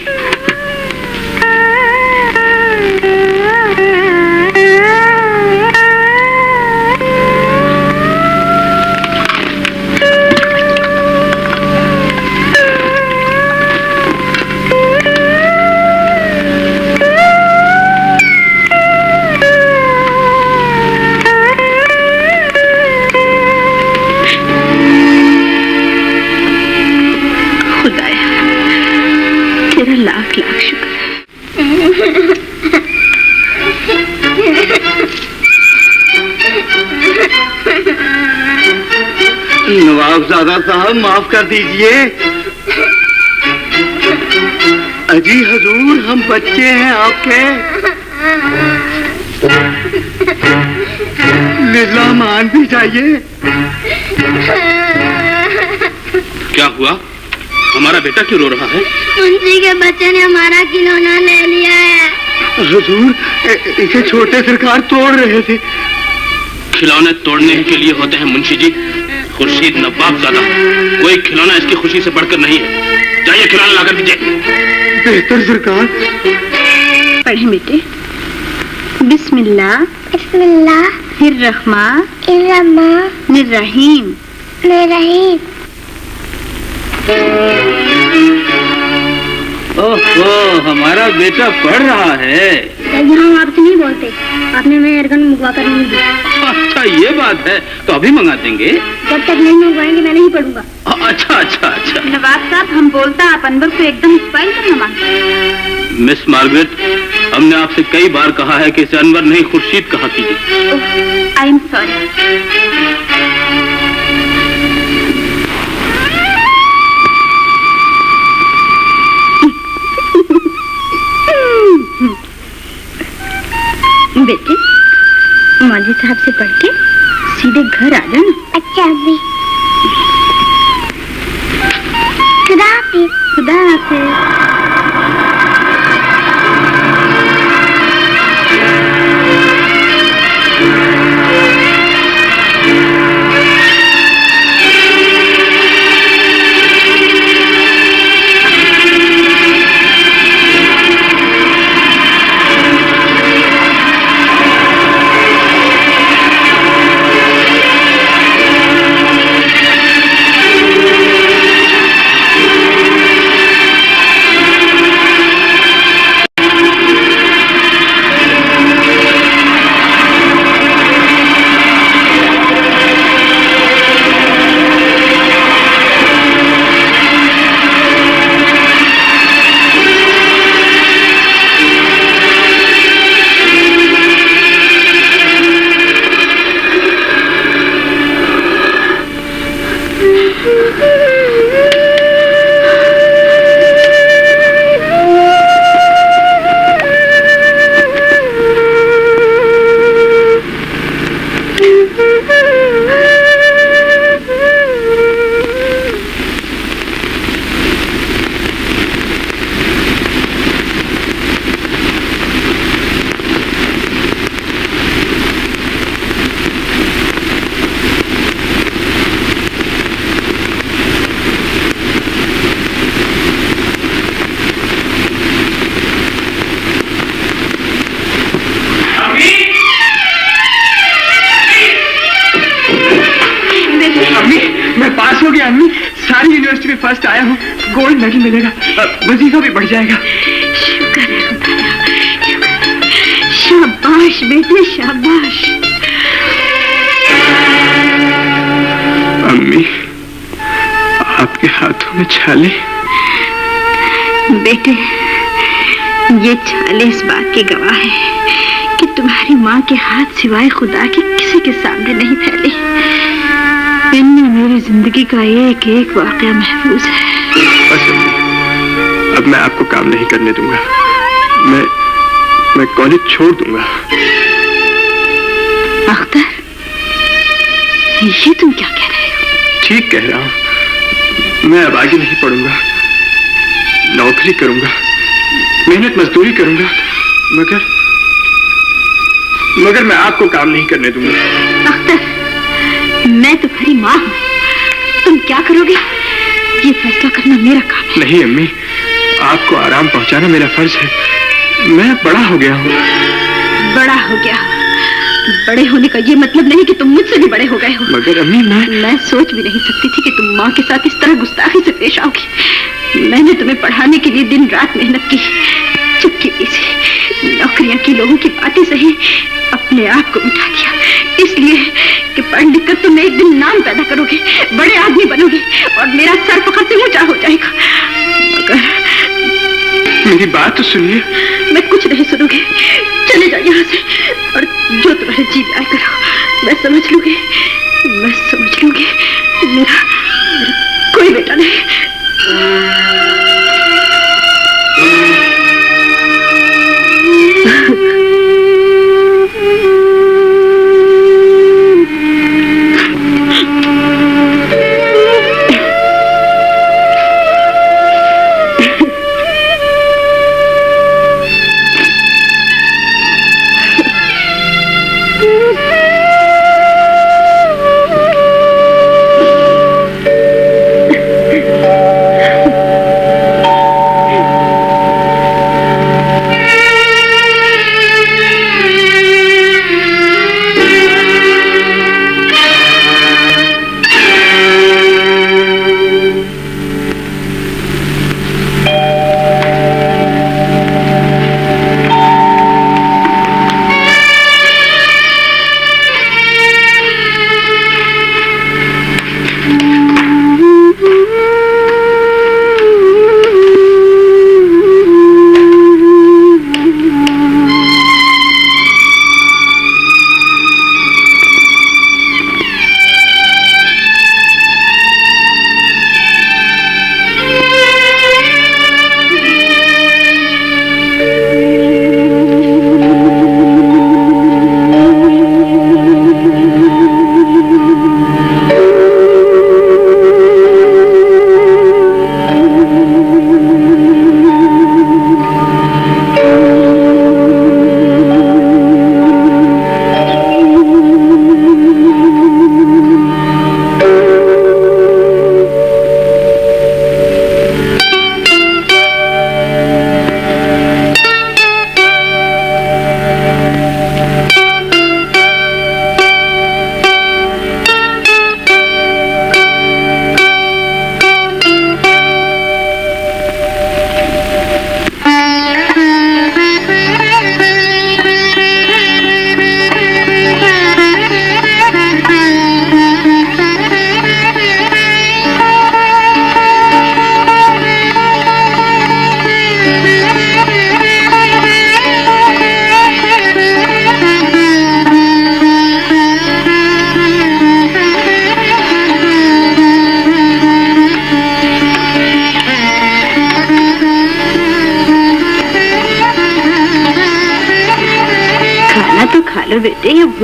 Speaker 2: लाख लाख शुक्र।
Speaker 4: नवाबजादा साहब, माफ कर दीजिए। अजी हजूर, हम बच्चे हैं आपके। लिल्ला मान भी चाहिए।
Speaker 1: क्या हुआ? हमारा बेटा क्यों रो रहा है?
Speaker 6: मुंशी के बच्चे ने हमारा खिलौना ले लिया है।
Speaker 4: हुजूर, इसे छोटे सरकार तोड़ रहे थे।
Speaker 1: खिलौने तोड़ने के लिए होते हैं मुंशी जी। खुर्शीद नवाबजादा, कोई खिलौना इसकी खुशी से बढ़कर नहीं है। जाइए खिलौना लाकर दीजिए।
Speaker 4: बेहतर सरकार।
Speaker 2: पढ़े बेटे। बिस्मिल्लाह बिस्मिल्लाहिर्रहमानिर्रहीम।
Speaker 5: ओहो, हमारा बेटा पढ़ रहा है।
Speaker 6: हम आपसे नहीं बोलते, आपने मैं एयरगन मंगवा कर नहीं दी।
Speaker 5: अच्छा ये बात है, तो अभी मंगा देंगे।
Speaker 6: जब तक नहीं मंगवाएंगे मैं नहीं पढ़ूंगा।
Speaker 1: अच्छा अच्छा अच्छा।
Speaker 2: नवाब साहब, हम बोलता आप अनवर को एकदम स्पाइल करना मांगते हैं।
Speaker 1: मिस मार्गरेट, हमने आपसे कई बार कहा है कि इसे अनवर नहीं खुर्शीद कहा कीजिए।
Speaker 2: I am sorry. बेटे, मौलवी साहब से पढ़ के सीधे घर आ जाना।
Speaker 6: अच्छा अम्मी। खुदा हाफिज।
Speaker 2: खुदा हाफिज।
Speaker 3: फर्स्ट आया हूँ, गोल्ड मेडल मिलेगा, वजीफा भी बढ़ जाएगा।
Speaker 2: शुक्र है खुदा, शाबाश बेटे शाबाश।
Speaker 3: अम्मी, आपके हाथों में छाले।
Speaker 2: बेटे, ये छाले इस बात के गवाह है कि तुम्हारी माँ के हाथ सिवाय खुदा के किसी के सामने नहीं फैले। इनमें मेरी जिंदगी का एक एक वाकया महफूज है।
Speaker 3: बस अम्मी, अब मैं आपको काम नहीं करने दूंगा। मैं कॉलेज छोड़ दूंगा।
Speaker 2: अख्तर, ये तुम क्या कह रहे हो?
Speaker 3: ठीक कह रहा हूँ। मैं अब आगे नहीं पढ़ूंगा, नौकरी करूंगा, मेहनत मजदूरी करूंगा, मगर मैं आपको काम नहीं करने दूंगा।
Speaker 2: अख्तर, मैं तुम्हारी माँ हूँ, तुम क्या करोगे ये फैसला करना मेरा काम है।
Speaker 3: नहीं अम्मी, आपको आराम पहुंचाना मेरा फर्ज है। मैं बड़ा हो गया हूँ।
Speaker 2: बड़ा हो गया? बड़े होने का ये मतलब नहीं कि तुम मुझसे भी बड़े हो गए हो।
Speaker 3: मगर अम्मी, मैं
Speaker 2: सोच भी नहीं सकती थी कि तुम माँ के साथ इस तरह गुस्ताखी से पेश आओगी। मैंने तुम्हें पढ़ाने के लिए दिन रात मेहनत की, चुपके से नौकरियां की, लोगों की बातें सही, अपने आप को मिटा दिया, इसलिए कि पढ़ लिख कर तुम एक दिन नाम पैदा करोगे, बड़े आदमी बनोगे और मेरा सर फखर से ऊंचा हो जाएगा। मगर
Speaker 3: मेरी बात तो सुनिए।
Speaker 2: मैं कुछ नहीं सुनूंगी, चले जाओ यहाँ से और जो तुम्हारे जी में आए करो। मैं समझ लूंगी, मेरा कोई बेटा नहीं।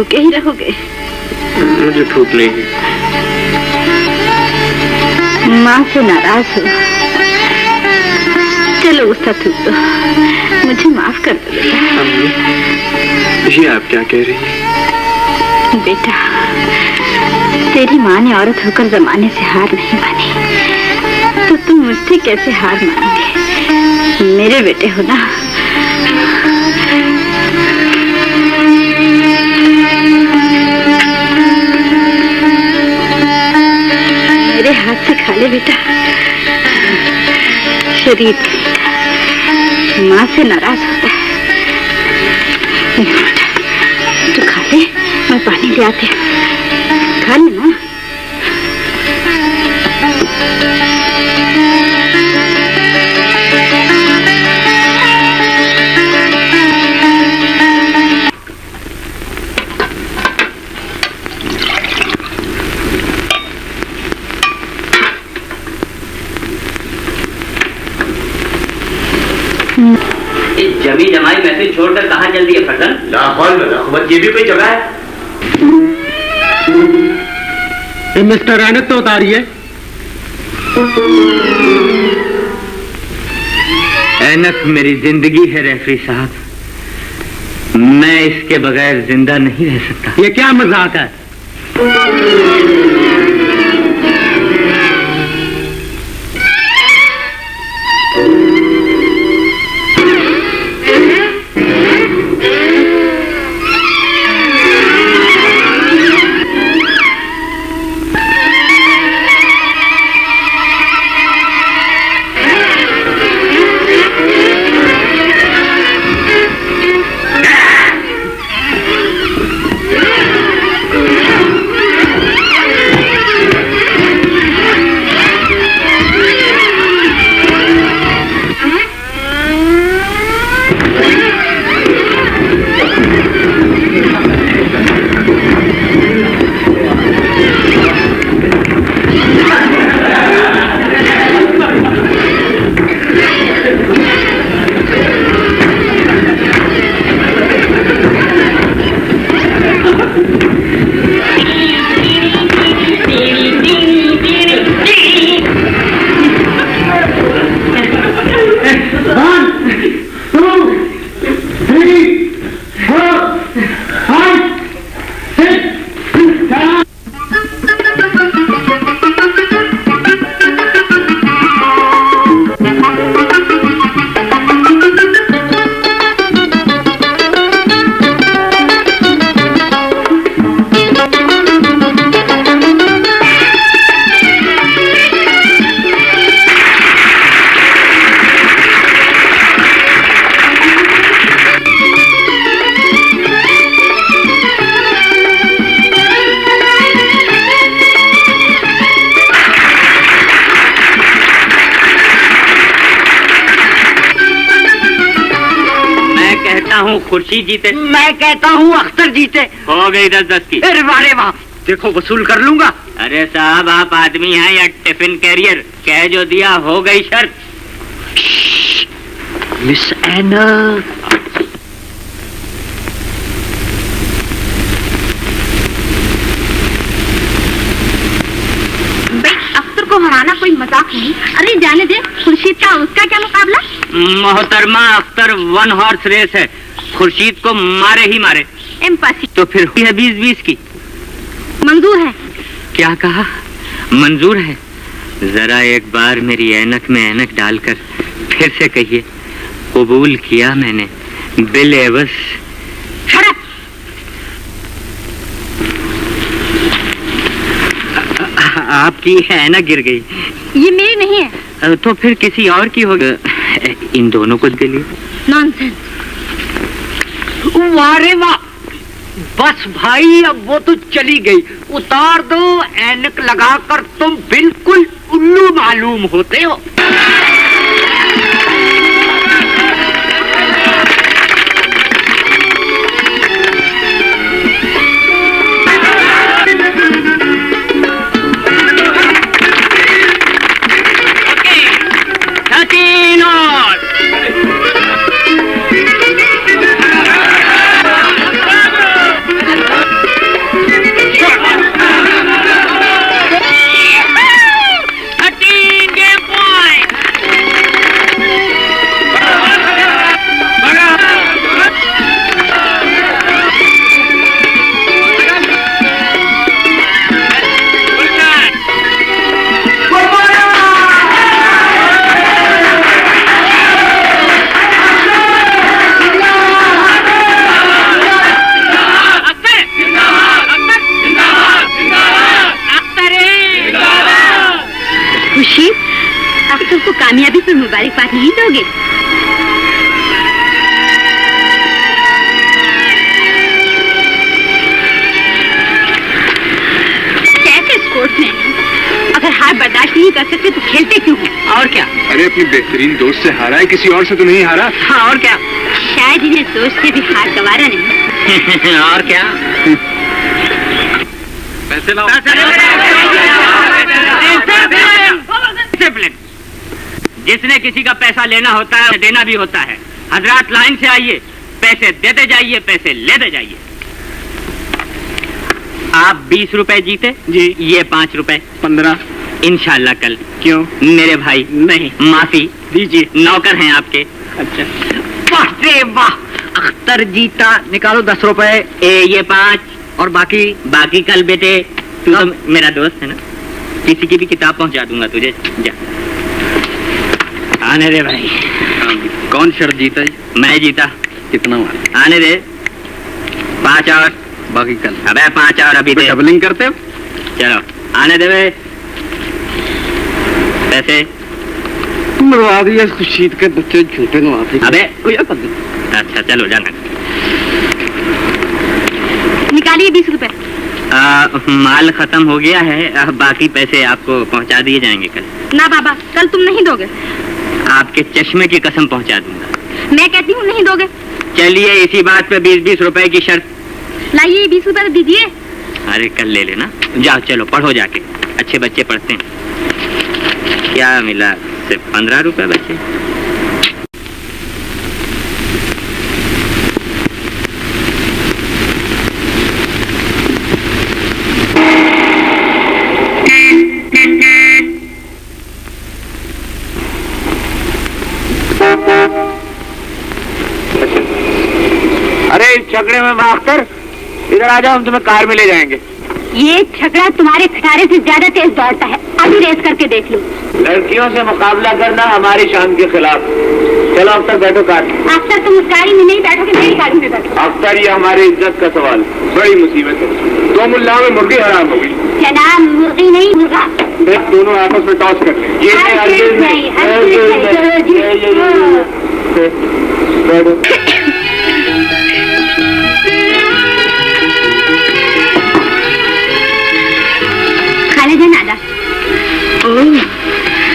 Speaker 2: भूखे ही रहोगे?
Speaker 3: मुझे भूख नहीं है।
Speaker 2: माँ से नाराज हो? चलो गुस्सा थूक दो, मुझे माफ कर दो बेटा।
Speaker 3: अम्मी, ये आप क्या कह रही हैं?
Speaker 2: बेटा, तेरी माँ ने औरत होकर जमाने से हार नहीं मानी, तो तुम मुझसे कैसे हार मानोगे? मेरे बेटे हो ना। मेरे हाथ से खा ले बेटा, शरीर माँ से नाराज होता है। तू खा ले, मैं पानी ले आती हूँ। खा ले ना।
Speaker 4: जमी जमाई महफिल छोड़कर कहाँ चल दिए फरजन?
Speaker 7: लाहौल में रखबत ये भी कोई जगह है?
Speaker 8: मिस्टर ऐनक तो उतारिए।
Speaker 5: ऐनक मेरी जिंदगी है रेफरी साहब, मैं इसके बगैर जिंदा नहीं रह सकता।
Speaker 8: ये क्या मजाक है?
Speaker 4: खुर्शीद जीते। मैं कहता हूँ अख्तर जीते। हो गई 10-10 की। अरे वाह, देखो वसूल कर लूंगा। अरे साहब आप आदमी हैं या टिफिन कैरियर? कह जो दिया हो गई शर्त। मिस एना,
Speaker 2: अख्तर को हराना कोई मजाक नहीं। अरे जाने दे, खुर्शीद का उसका क्या मुकाबला?
Speaker 4: मोहतरमा अख्तर 1 हॉर्स रेस है, खुर्शीद को मारे ही मारे।
Speaker 2: एम्पासी।
Speaker 4: तो फिर हुई है 20-20 की।
Speaker 2: मंजूर है।
Speaker 4: क्या कहा? मंजूर है? जरा एक बार मेरी ऐनक में ऐनक डालकर फिर से कहिए। कबूल किया मैंने बिल एवज। आपकी ऐनक गिर गई।
Speaker 2: ये मेरी नहीं है।
Speaker 4: तो फिर किसी और की होगी। इन दोनों को के लिए।
Speaker 2: नॉनसेंस।
Speaker 4: वारे वाह, बस भाई अब वो तो चली गई। उतार दो ऐनक लगाकर, तुम बिल्कुल उल्लू मालूम होते हो।
Speaker 2: कामयाबी पर मुबारकबाद नहीं दोगे? कैसे स्पोर्ट्समैन हो? अगर हार बर्दाश्त नहीं कर सकते तो खेलते क्यों हैं? और क्या?
Speaker 3: अरे अपनी बेहतरीन दोस्त से हारा है, किसी और से तो नहीं हारा।
Speaker 4: हाँ और क्या?
Speaker 2: शायद इन्हें दोस्त से भी हार गवारा नहीं।
Speaker 4: और क्या?
Speaker 5: पैसे लाओ।
Speaker 4: डिसिप्लिन। जिसने किसी का पैसा लेना होता है देना भी होता है। हजरात लाइन से आइए, पैसे देते जाइए, पैसे लेते जाइए। आप 20 रुपए जीते जी, ये 5 रुपए 15 इंशाल्लाह कल। क्यों? मेरे भाई नहीं, माफी दीजिए, नौकर हैं आपके। अच्छा वाह रे वाह, अख्तर जीता, निकालो 10 रुपए, ये 5 और बाकी कल बेटे तू तो मेरा दोस्त है ना, किसी की भी किताब पहुंचा दूंगा तुझे, जा आने दे भाई।
Speaker 5: कौन शर्त जीता?
Speaker 4: मैं जीता।
Speaker 5: कितना मार?
Speaker 4: आने दे, 5 और
Speaker 5: बाकी कल।
Speaker 4: अबे 5 और अभी दे।
Speaker 5: डबलिंग करते हो?
Speaker 4: चलो आने दे बे। पैसे
Speaker 5: मरवा दिया खुर्शीद के बच्चे झूठे नवाते।
Speaker 4: अबे अच्छा चलो जाना।
Speaker 2: निकालिए 20 रुपए।
Speaker 4: माल खत्म हो गया है, बाकी पैसे आपको पहुंचा दिए जाएंगे कल।
Speaker 2: ना बाबा, कल तुम नहीं दोगे।
Speaker 4: आपके चश्मे की कसम पहुंचा दूंगा।
Speaker 2: मैं कहती हूँ नहीं दोगे।
Speaker 4: चलिए इसी बात पे 20-20 रुपए की शर्त।
Speaker 2: लाइए 20 रुपए तो दीजिए।
Speaker 4: अरे कल ले लेना, जाओ चलो पढ़ो जाके, अच्छे बच्चे पढ़ते हैं। क्या मिला? सिर्फ 15 रुपए बचे।
Speaker 7: अरे इस झगड़े में मास्टर इधर आ जाओ, हम तुम्हें कार में ले जाएंगे।
Speaker 2: ये छकड़ा तुम्हारे खटारे से ज्यादा तेज दौड़ता है, अभी रेस करके देख लो।
Speaker 7: लड़कियों से मुकाबला करना हमारी शान के खिलाफ। चलो अख्तर बैठो कार।
Speaker 2: अक्सर तुम उस गाड़ी में नहीं बैठोगे, मेरी गाड़ी में बैठो।
Speaker 7: अख्तर ये हमारी इज्जत का सवाल, बड़ी मुसीबत है। 2 मुल्ला में मुर्गी हराम हो गई।
Speaker 2: जनाब मुर्गी नहीं मुर्गा।
Speaker 7: दोनों आपस में टॉस कर लें। ये
Speaker 2: खाला जान आदा। ओह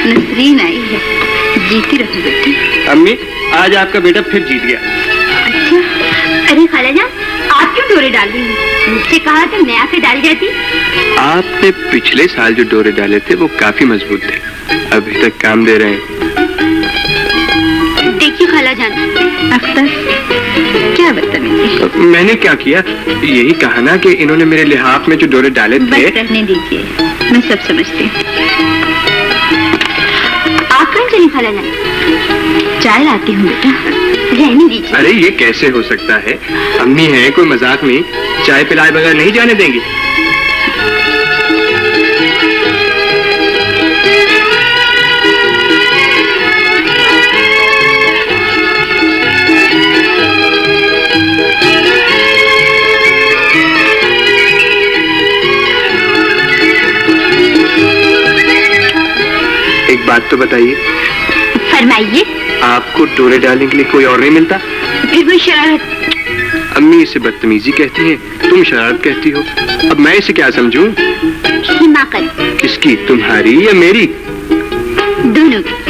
Speaker 2: नसरीन आई है, जीती रहो बेटी।
Speaker 3: अम्मी आज आपका बेटा फिर जीत गया।
Speaker 2: अच्छा, अरे खाला जान आप क्यों डोरे डाल रही हैं? मुझसे कहा था मैं आके डाल जाती।
Speaker 3: आपने पिछले साल जो डोरे डाले थे वो काफी मजबूत थे, अभी तक काम दे रहे हैं।
Speaker 2: देखिए खाला जान, अख्तर क्या बदतमीजी।
Speaker 3: मैंने क्या किया? यही कहा ना कि इन्होंने मेरे लिहाफ में जो डोरे डाले थे।
Speaker 2: बस रहने दीजिए, मैं सब समझती हूँ। आप कहाँ चली खाला जान? चाय लाती हूँ बेटा, रहने दीजिए।
Speaker 3: अरे ये कैसे हो सकता है? अम्मी है, कोई मजाक नहीं, चाय पिलाए बगैर नहीं जाने देंगी। एक बात तो बताइए।
Speaker 2: फरमाइए।
Speaker 3: आपको डोरे डालने के लिए कोई और नहीं मिलता?
Speaker 2: फिर कोई शरारत।
Speaker 3: अम्मी इसे बदतमीजी कहती हैं, तुम शरारत कहती हो। अब मैं इसे क्या समझूं?
Speaker 2: हिमाकत।
Speaker 3: किसकी, तुम्हारी या मेरी?
Speaker 2: दोनों की।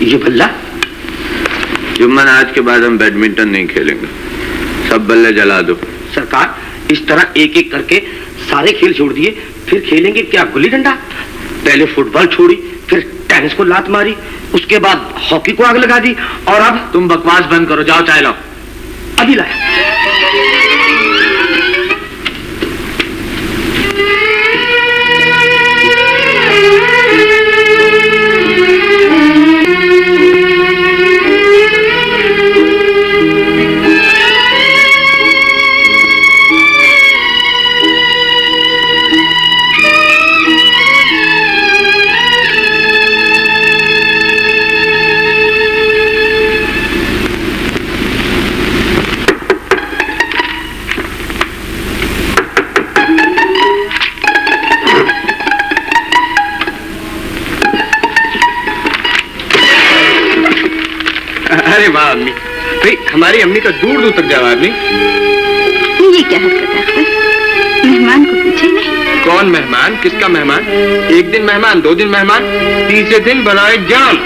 Speaker 7: ये बल्ला
Speaker 9: जुम्मन, आज के बाद हम बैडमिंटन नहीं खेलेंगे, सब बल्ले जला दो।
Speaker 7: सरकार इस तरह एक एक करके सारे खेल छोड़ दिए, फिर खेलेंगे क्या गुल्ली डंडा? पहले फुटबॉल छोड़ी, फिर टेनिस को लात मारी, उसके बाद हॉकी को आग लगा दी, और अब
Speaker 9: तुम बकवास बंद करो, जाओ चाय लाओ।
Speaker 3: अभी लाया। अरे वाह अम्मी, भाई हमारी अम्मी का दूर दूर तक जवाब नहीं।
Speaker 2: ये क्या हरकत है अख्तर? मेहमान को पूछे नहीं।
Speaker 3: कौन मेहमान? किसका मेहमान? एक दिन मेहमान, 2 दिन मेहमान, तीसरे दिन बनाए जाम।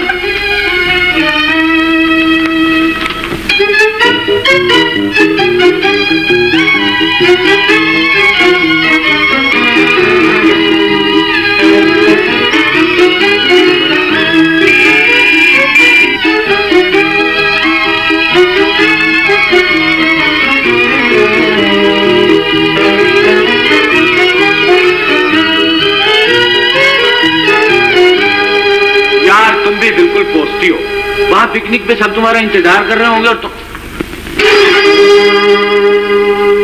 Speaker 7: तुम भी बिल्कुल पोस्टी हो। वहां पिकनिक पे सब तुम्हारा इंतजार कर रहे होंगे और तुम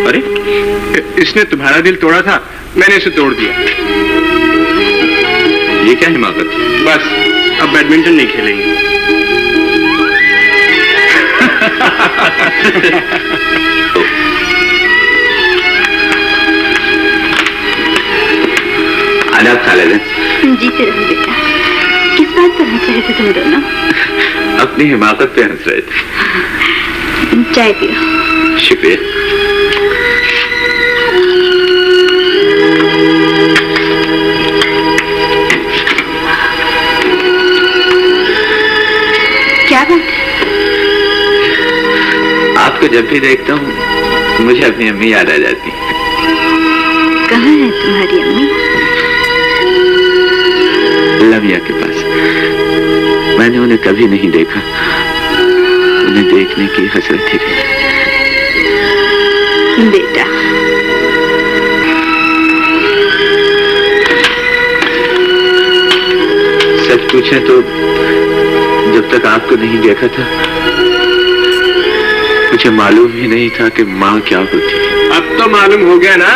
Speaker 3: अरे इसने तुम्हारा दिल तोड़ा था, मैंने इसे तोड़ दिया। ये क्या हिमाकत? बस अब बैडमिंटन नहीं खेलेंगे।
Speaker 9: आदाब खालिद।
Speaker 2: जीते रहो बेटा। किस बात पर हंस रहे थे तुम दोनों?
Speaker 9: अपनी हिमाकत पे हंस रहे थे।
Speaker 2: चाय पियो।
Speaker 9: शुक्रिया।
Speaker 2: क्या बात है?
Speaker 9: आपको जब भी देखता हूँ मुझे अपनी अम्मी याद आ जाती है।
Speaker 2: कहाँ है तुम्हारी अम्मी?
Speaker 9: लमिया के पास। मैंने उन्हें कभी नहीं देखा, उन्हें देखने की हसरत ही रही।
Speaker 2: बेटा
Speaker 9: सच पूछे तो जब तक आपको नहीं देखा था मुझे मालूम ही नहीं था कि माँ क्या होती है।
Speaker 3: अब तो मालूम हो गया ना,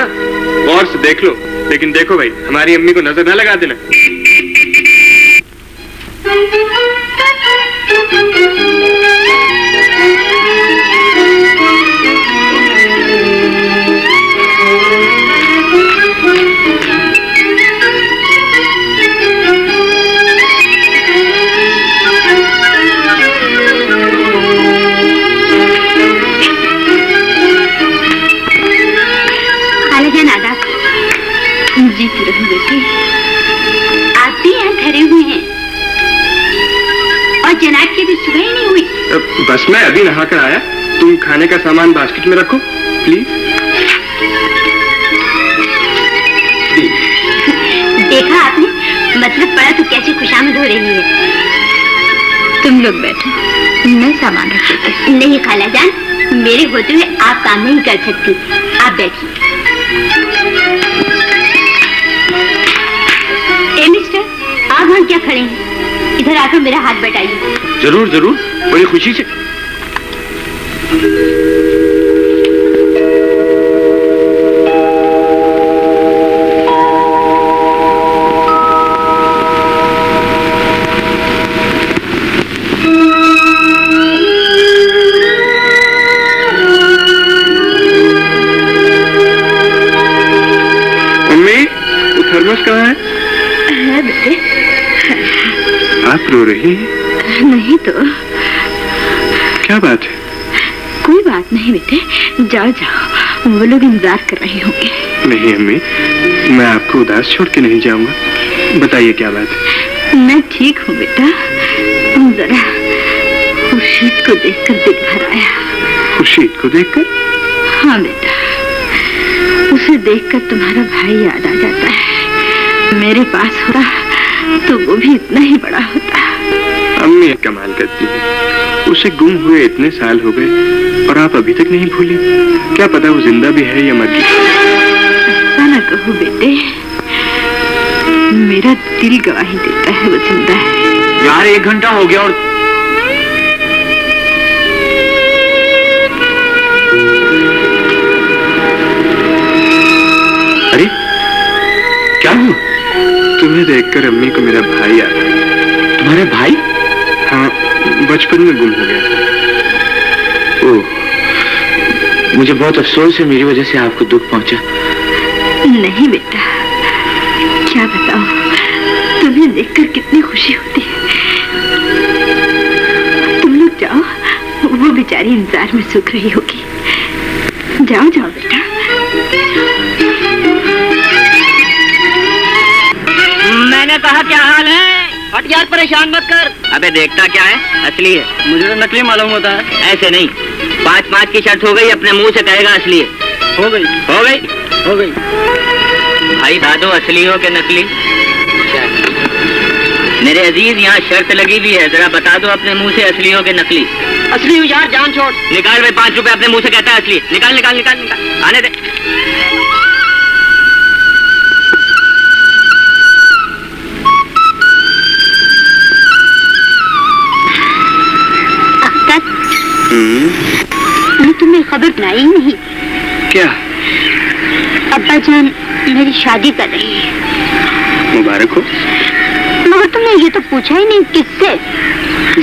Speaker 3: गौर से देख लो। लेकिन देखो भाई, हमारी अम्मी को नजर न लगा देना।
Speaker 2: जीती रहो बेटी। आप भी यहाँ ठहरे हुए हैं और जनाब की भी सुबह ही नहीं हुई।
Speaker 3: बस मैं अभी नहा कर आया। तुम खाने का सामान बास्केट में रखो प्लीज।
Speaker 2: देखा आपने, मतलब पड़ा तो कैसे खुशामद हो रही है। तुम लोग बैठो, मैं सामान रख देती। नहीं खाला जान, मेरे होते हुए आप काम नहीं कर सकती। आप बैठिए। मिस्टर, आप वहाँ क्या खड़े हैं? इधर आकर मेरा हाथ बटाइए।
Speaker 3: जरूर जरूर, बड़ी खुशी से। मम्मी, वो थर्मस कहाँ है?
Speaker 2: बेटे,
Speaker 3: आप रो रही हैं?
Speaker 2: नहीं तो
Speaker 3: क्या बात है?
Speaker 2: कोई बात नहीं बेटे, जाओ जाओ, वो लोग इंतजार कर रहे होंगे।
Speaker 3: नहीं अम्मी, मैं आपको उदास छोड़ के नहीं जाऊंगा। बताइए क्या बात है?
Speaker 2: मैं ठीक हूँ बेटा, जरा खुर्शीद को देखकर दिल भर आया।
Speaker 3: खुर्शीद को देखकर?
Speaker 2: हाँ बेटा, उसे देखकर तुम्हारा भाई याद आ जाता है। मेरे पास हो रहा तो वो भी इतना ही बड़ा होता।
Speaker 3: अम्मी कमाल करती है, उसे गुम हुए इतने साल हो गए, और आप अभी तक नहीं भूली? क्या पता वो जिंदा भी है या मर गई?
Speaker 2: ऐसा ना कहो बेटे, मेरा दिल गवाही देता है वो जिंदा है।
Speaker 5: यार 1 घंटा हो गया और
Speaker 3: अरे क्या हुआ? तुम्हें देखकर अम्मी को मेरा भाई याद आया।
Speaker 5: तुम्हारे भाई?
Speaker 3: हाँ, बचपन में गुम हो गया था।
Speaker 5: ओह, मुझे बहुत अफसोस है, मेरी वजह से आपको दुख पहुंचा।
Speaker 2: नहीं बेटा, क्या बताओ, तुम्हें देखकर कितनी खुशी होती है। तुम लोग जाओ, वो बेचारी इंतजार में सूख रही होगी। जाओ जाओ बेटा।
Speaker 4: मैंने कहा क्या हाल है? हट यार, परेशान मत कर। अबे देखता क्या है, असली है। मुझे तो नकली मालूम होता है। ऐसे नहीं, 5-5 की शर्त हो गई, अपने मुंह से कहेगा असली है। हो गई हो गई हो गई। भाई दादो, असली हो के नकली? मेरे अजीज, यहाँ शर्त लगी हुई है, जरा बता दो अपने मुंह से असली हो के नकली? असली हूँ यार, जान छोड़। निकाल भाई, 5 रुपए अपने मुंह से कहता है असली। निकाल निकाल निकाल निकाल, आने दे।
Speaker 2: मैं तुम्हें खबर बनाई नहीं।
Speaker 3: क्या?
Speaker 2: अब्बा जान मेरी शादी कर रही है।
Speaker 3: मुबारक हो।
Speaker 2: मगर तुमने ये तो पूछा ही नहीं, किससे?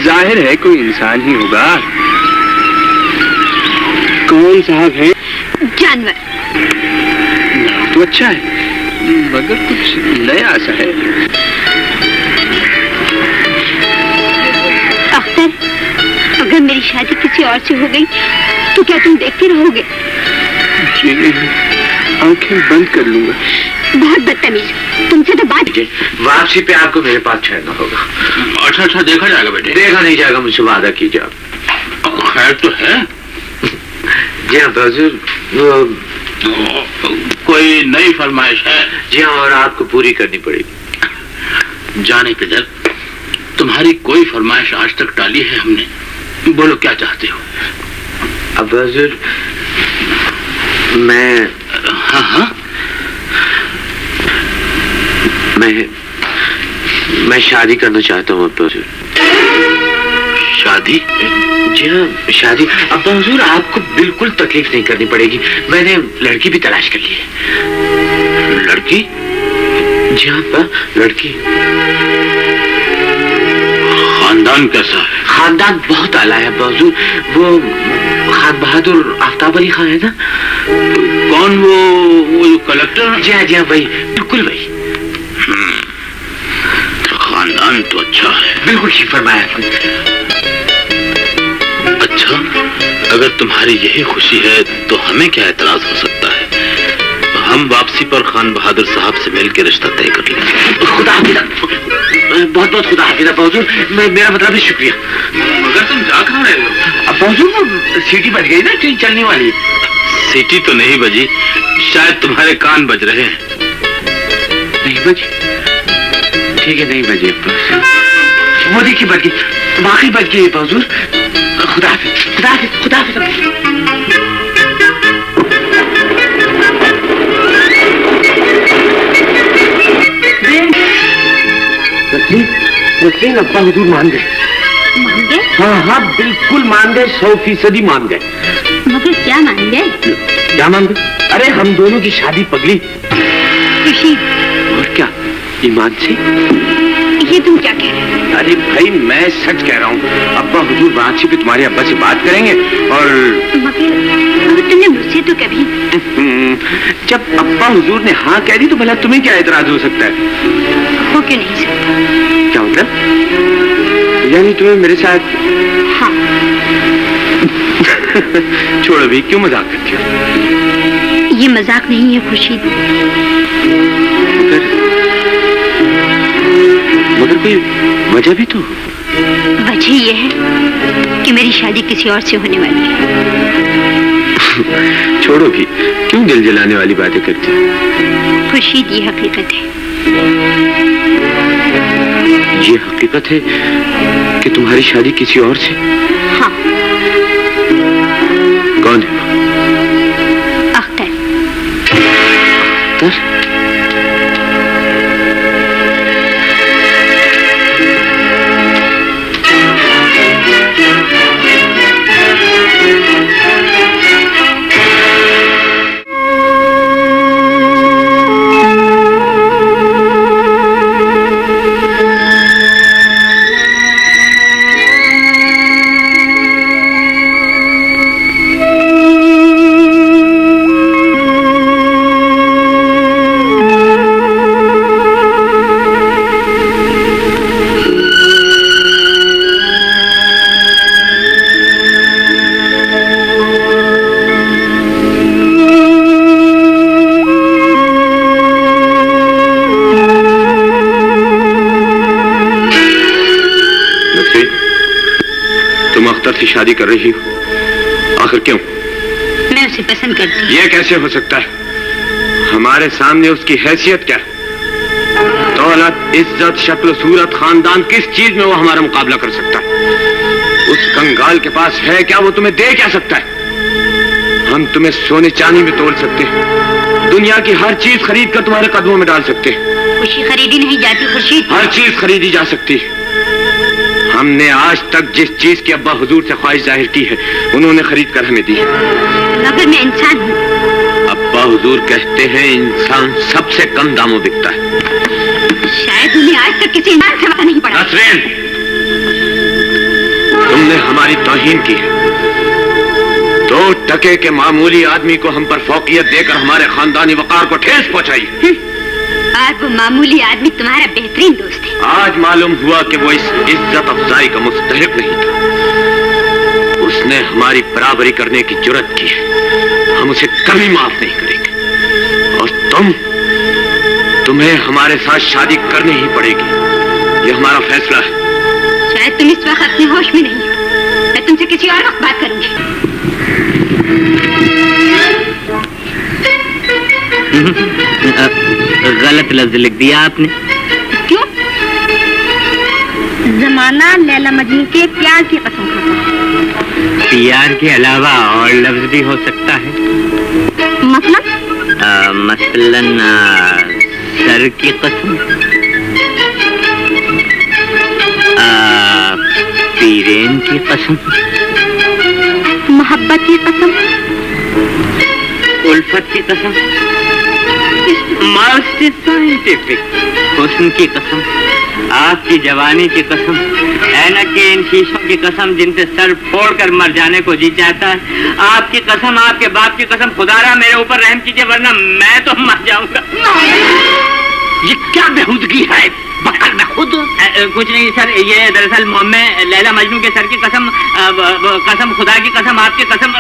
Speaker 3: जाहिर है कोई इंसान ही होगा। कौन साहब है?
Speaker 2: जानवर।
Speaker 3: तो अच्छा है, मगर कुछ नया सा है।
Speaker 2: अख्तर, अगर मेरी शादी किसी और से हो गई तो क्या तुम देखते रहोगे?
Speaker 3: जी नहीं, आंखें बंद कर लूंगा।
Speaker 2: बहुत बदतमीज, तुमसे तो बात।
Speaker 5: वापसी पे आपको मेरे पास ठहरना होगा।
Speaker 1: अच्छा अच्छा, देखा जाएगा बेटे।
Speaker 5: देखा नहीं जाएगा, मुझसे वादा कीजिए आप।
Speaker 1: खैर तो है।
Speaker 5: जी हाँ हुजूर,
Speaker 1: कोई नई फरमाइश है?
Speaker 5: जी हाँ, और आपको पूरी करनी पड़ेगी।
Speaker 1: जाने किधर, तुम्हारी कोई फरमाइश आज तक टाली है हमने। बोलो क्या चाहते हो?
Speaker 5: अब हुजूर, मैं
Speaker 1: हाँ हाँ,
Speaker 5: मैं शादी करना चाहता हूँ अब्बा हुजूर।
Speaker 1: शादी?
Speaker 5: जी हाँ, शादी। अब्बा हुजूर, आपको बिल्कुल तकलीफ नहीं करनी पड़ेगी। मैंने लड़की भी तलाश कर ली है।
Speaker 1: लड़की?
Speaker 5: जी हाँ अब्बा, लड़की।
Speaker 1: खानदान कैसा है?
Speaker 5: खानदान बहुत आला है अब्बा हुजूर। वो खान बहादुर आफ्ताब अली खान है ना?
Speaker 1: कौन? वो कलेक्टर?
Speaker 5: जी हाँ वही, बिल्कुल वही।
Speaker 1: खानदान तो अच्छा है।
Speaker 5: बिल्कुल ठीक फरमाया आपने।
Speaker 1: अच्छा, अगर तुम्हारी यही खुशी है तो हमें क्या एतराज हो सकता है? हम वापसी पर खान बहादुर साहब से मिलकर रिश्ता तय कर लेंगे।
Speaker 5: खुदा हाफिज़। बहुत बहुत खुदा हाफिज़ अब्बा हुजूर। मेरा मतलब है शुक्रिया।
Speaker 1: मगर तुम जा कहाँ रहे हो?
Speaker 5: अब्बा हुजूर, वो सीटी बज गई ना, ट्रेन चलने वाली।
Speaker 1: सीटी तो नहीं बजी, शायद तुम्हारे कान बज रहे हैं।
Speaker 5: नहीं बजी? ठीक है, नहीं बजी अब्बा। वो देखिए बज गई, वाकई बज गई अब्बा हुजूर। खुदा हाफिज़, खुदा हाफिज़, खुदा हाफिज़। नसरीन, अब्बा हुजूर मान गए।
Speaker 2: मान गए?
Speaker 5: हाँ, बिल्कुल मान गए, 100% मान गए।
Speaker 2: मगर क्या मान गए?
Speaker 5: क्या मान गए? अरे हम दोनों की शादी पगली।
Speaker 2: खुशी।
Speaker 5: और क्या, ईमान से।
Speaker 2: ये तुम क्या कह रहे हो?
Speaker 5: अरे भाई, मैं सच कह रहा हूँ। अब्बा हुजूर वापसी पे तुम्हारे अब्बा से बात करेंगे और
Speaker 2: मगर तुमने मुझसे तो कभी।
Speaker 5: जब अब्बा हुजूर ने हाँ कह दी तो भला तुम्हें क्या एतराज हो सकता है?
Speaker 2: हो क्यों नहीं सकता?
Speaker 5: क्या मतलब? यानी तुम्हें मेरे साथ?
Speaker 2: हाँ।
Speaker 5: छोड़ो भी, क्यों मजाक करती हो?
Speaker 2: ये मजाक नहीं है खुशी।
Speaker 5: मगर कोई वजह भी तो।
Speaker 2: वजह ये है कि मेरी शादी किसी और से होने वाली है।
Speaker 5: छोड़ो भी, क्यों दिल जलाने वाली बातें करती हो?
Speaker 2: खुशी, ये हकीकत है।
Speaker 5: ये हकीकत है कि तुम्हारी शादी किसी और से?
Speaker 2: हाँ।
Speaker 1: कौन है वो?
Speaker 2: अख्तर।
Speaker 1: अख्तर?
Speaker 3: से शादी कर रही हो, आखिर क्यों?
Speaker 2: मैं उसे पसंद करती हूँ।
Speaker 3: ये कैसे हो सकता है? हमारे सामने उसकी हैसियत क्या? दौलत, इज्जत, शक्ल, सूरत, खानदान, किस चीज में वो हमारा मुकाबला कर सकता है? उस कंगाल के पास है क्या? वो तुम्हें दे क्या सकता है? हम तुम्हें सोने चांदी में तोल सकते हैं, दुनिया की हर चीज खरीद कर तुम्हारे कदमों में डाल सकते हैं।
Speaker 2: खुशी खरीदी नहीं जाती खुर्शीद।
Speaker 3: हर चीज खरीदी जा सकती है। हमने आज तक जिस चीज की अब्बा हुजूर से ख्वाहिश जाहिर की है, उन्होंने खरीद कर हमें दी है।
Speaker 2: मगर मैं इंसान हूँ।
Speaker 3: अब्बा हुजूर कहते हैं इंसान सबसे कम दामों बिकता है।
Speaker 2: शायद उन्हें आज तक किसी इंसान से पता नहीं पड़ा।
Speaker 3: नसरीन, तुमने हमारी तौहीन की है। 2 टके के मामूली आदमी को हम पर फौकियत देकर हमारे खानदानी वकार को ठेस पहुंचाई।
Speaker 2: आज वो मामूली आदमी तुम्हारा बेहतरीन दोस्त है।
Speaker 3: आज मालूम हुआ कि वो इस इज्जत अफजाई का मुस्तहिक नहीं था। उसने हमारी बराबरी करने की जुर्रत की है, हम उसे कभी माफ नहीं करेंगे। और तुम्हें हमारे साथ शादी करनी ही पड़ेगी, ये हमारा फैसला है।
Speaker 2: शायद तुम इस वक्त अपने होश में नहीं हो। मैं तुमसे किसी और वक्त बात करूंगी।
Speaker 4: गलत लफ्ज लिख दिया आपने।
Speaker 2: क्यों? जमाना लैला मजनू के प्यार की कसम खाता है।
Speaker 4: प्यार के अलावा और लफ्ज भी हो सकता है। मसलन सर की कसम, पीरेन की कसम,
Speaker 2: मोहब्बत की कसम,
Speaker 4: उल्फत की कसम, साइंटिफिक हुस्न की कसम, आपकी जवानी की कसम, ऐनक के इन शीशों की कसम जिनसे सर फोड़कर मर जाने को जी चाहता है। आपकी कसम, आपके बाप की कसम, खुदारा मेरे ऊपर रहम कीजिए वरना मैं तो मर जाऊंगा।
Speaker 7: ये क्या बेहूदगी है? बकर मैं खुद
Speaker 4: कुछ नहीं सर, ये दरअसल मैं लैला मजनू के सर की कसम, कसम खुदा की कसम, आपकी कसम।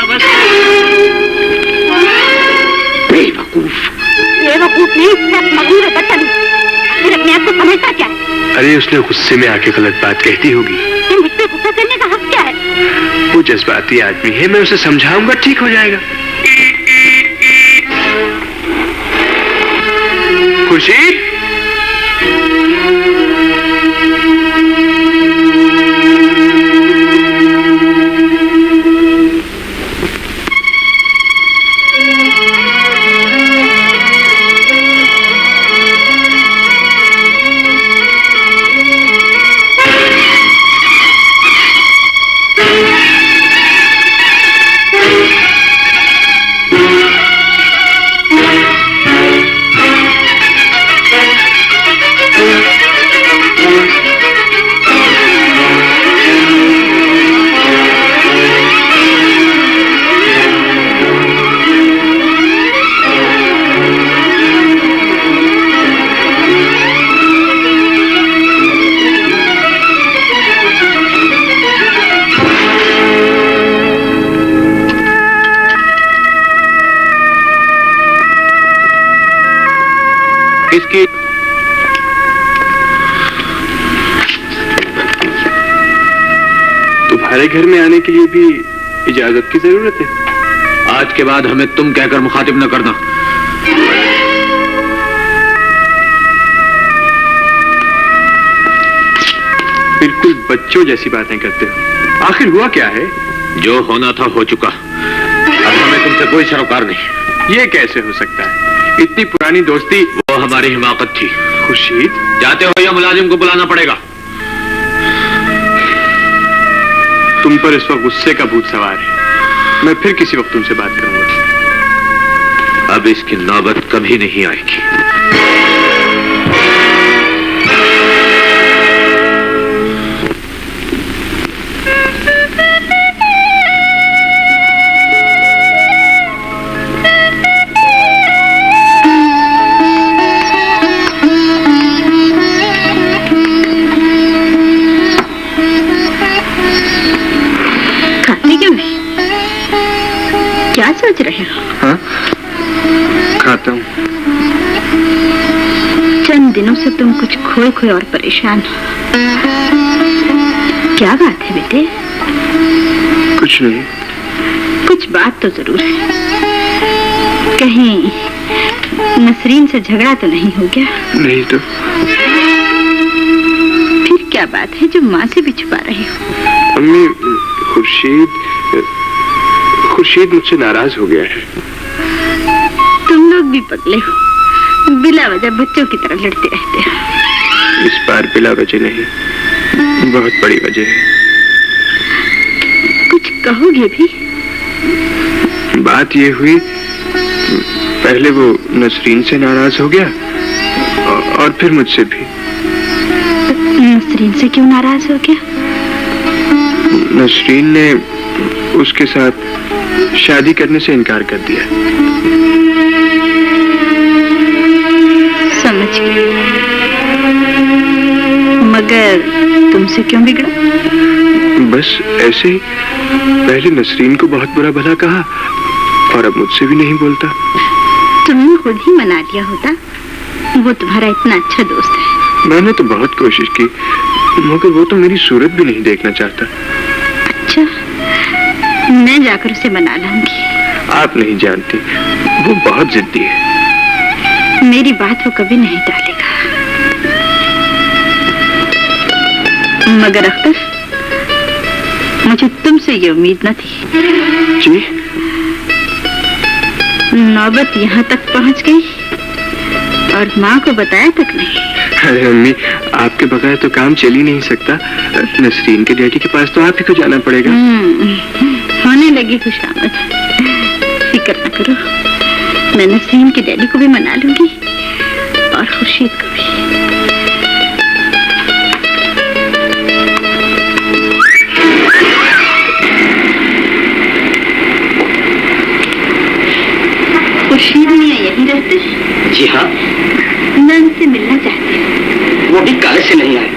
Speaker 7: बेवकूफ
Speaker 2: नहीं, मगरूर है, फिर अपने आप को समझता क्या है?
Speaker 1: अरे उसने गुस्से में आके गलत बात कहती होगी।
Speaker 2: मुझ पे गुस्सा करने का हक क्या है?
Speaker 1: वो जज्बाती आदमी है, मैं उसे समझाऊंगा, ठीक हो जाएगा। खुर्शीद, तुम्हारे घर में आने के लिए भी इजाजत की जरूरत है।
Speaker 3: आज के बाद हमें तुम कहकर मुखातिब न करना।
Speaker 1: बिल्कुल बच्चों जैसी बातें करते हो। आखिर हुआ क्या है?
Speaker 3: जो होना था हो चुका। अब
Speaker 9: हमें तुमसे कोई सरोकार नहीं।
Speaker 3: ये कैसे हो सकता है? इतनी पुरानी दोस्ती।
Speaker 9: वो हमारी हिमाकत थी।
Speaker 3: खुर्शीद,
Speaker 9: जाते हो या मुलाजिम को बुलाना पड़ेगा?
Speaker 3: तुम पर इस वक्त गुस्से का भूत सवार है। मैं फिर किसी वक्त तुमसे बात करूंगा।
Speaker 9: अब इसकी नौबत कभी नहीं आएगी।
Speaker 2: क्या सोच रहे हो?
Speaker 3: हाँ? खाता हूँ।
Speaker 2: चंद दिनों से तुम कुछ खोए खोए और परेशान हो। क्या बात है बेटे?
Speaker 3: कुछ नहीं।
Speaker 2: कुछ बात तो जरूर है। कहीं नसरीन से झगड़ा तो नहीं हो गया?
Speaker 3: नहीं तो
Speaker 2: फिर क्या बात है जो माँ से भी छुपा रही हो?
Speaker 3: अम्मी, खुर्शीद मुझसे नाराज हो गया है।
Speaker 2: तुम लोग भी पगले हो, बिला वजह बच्चों की तरह लड़ते रहते हो।
Speaker 3: इस बार बिला वजह नहीं, बहुत बड़ी वजह है।
Speaker 2: कुछ कहोगे भी?
Speaker 3: बात ये हुई, पहले वो नसरीन से नाराज हो गया और फिर मुझसे भी।
Speaker 2: नसरीन से क्यों नाराज हो गया?
Speaker 3: नसरीन ने उसके साथ शादी करने से इनकार कर दिया।
Speaker 2: समझ गई। मगर तुमसे क्यों बिगड़ा?
Speaker 3: बस ऐसे ही। पहले नसरीन को बहुत बुरा भला कहा और अब मुझसे भी नहीं बोलता।
Speaker 2: तुमने खुद ही मना लिया होता, वो तुम्हारा इतना अच्छा दोस्त है।
Speaker 3: मैंने तो बहुत कोशिश की, मगर वो तो मेरी सूरत भी नहीं देखना चाहता।
Speaker 2: अच्छा, मैं जाकर उसे मना लाऊंगी।
Speaker 3: आप नहीं जानती, वो बहुत जिद्दी है।
Speaker 2: मेरी बात वो कभी नहीं टालेगा। मगर अख्तर, मुझे तुमसे ये उम्मीद न थी।
Speaker 3: जी?
Speaker 2: नौबत यहाँ तक पहुँच गई और माँ को बताया तक नहीं।
Speaker 3: अरे अम्मी, आपके बगैर तो काम चल ही नहीं सकता। नसरीन के डैडी के पास तो आप ही को जाना पड़ेगा।
Speaker 2: होने लगी खुशामद। फिक्र न करो, मैं नसरीन के डैडी को भी मना लूंगी और खुर्शीद को भी। खुर्शीद मियां यहीं रहते हैं?
Speaker 7: जी हाँ।
Speaker 2: मैं उनसे मिलना चाहती हूँ।
Speaker 7: वो भी काले से नहीं आए।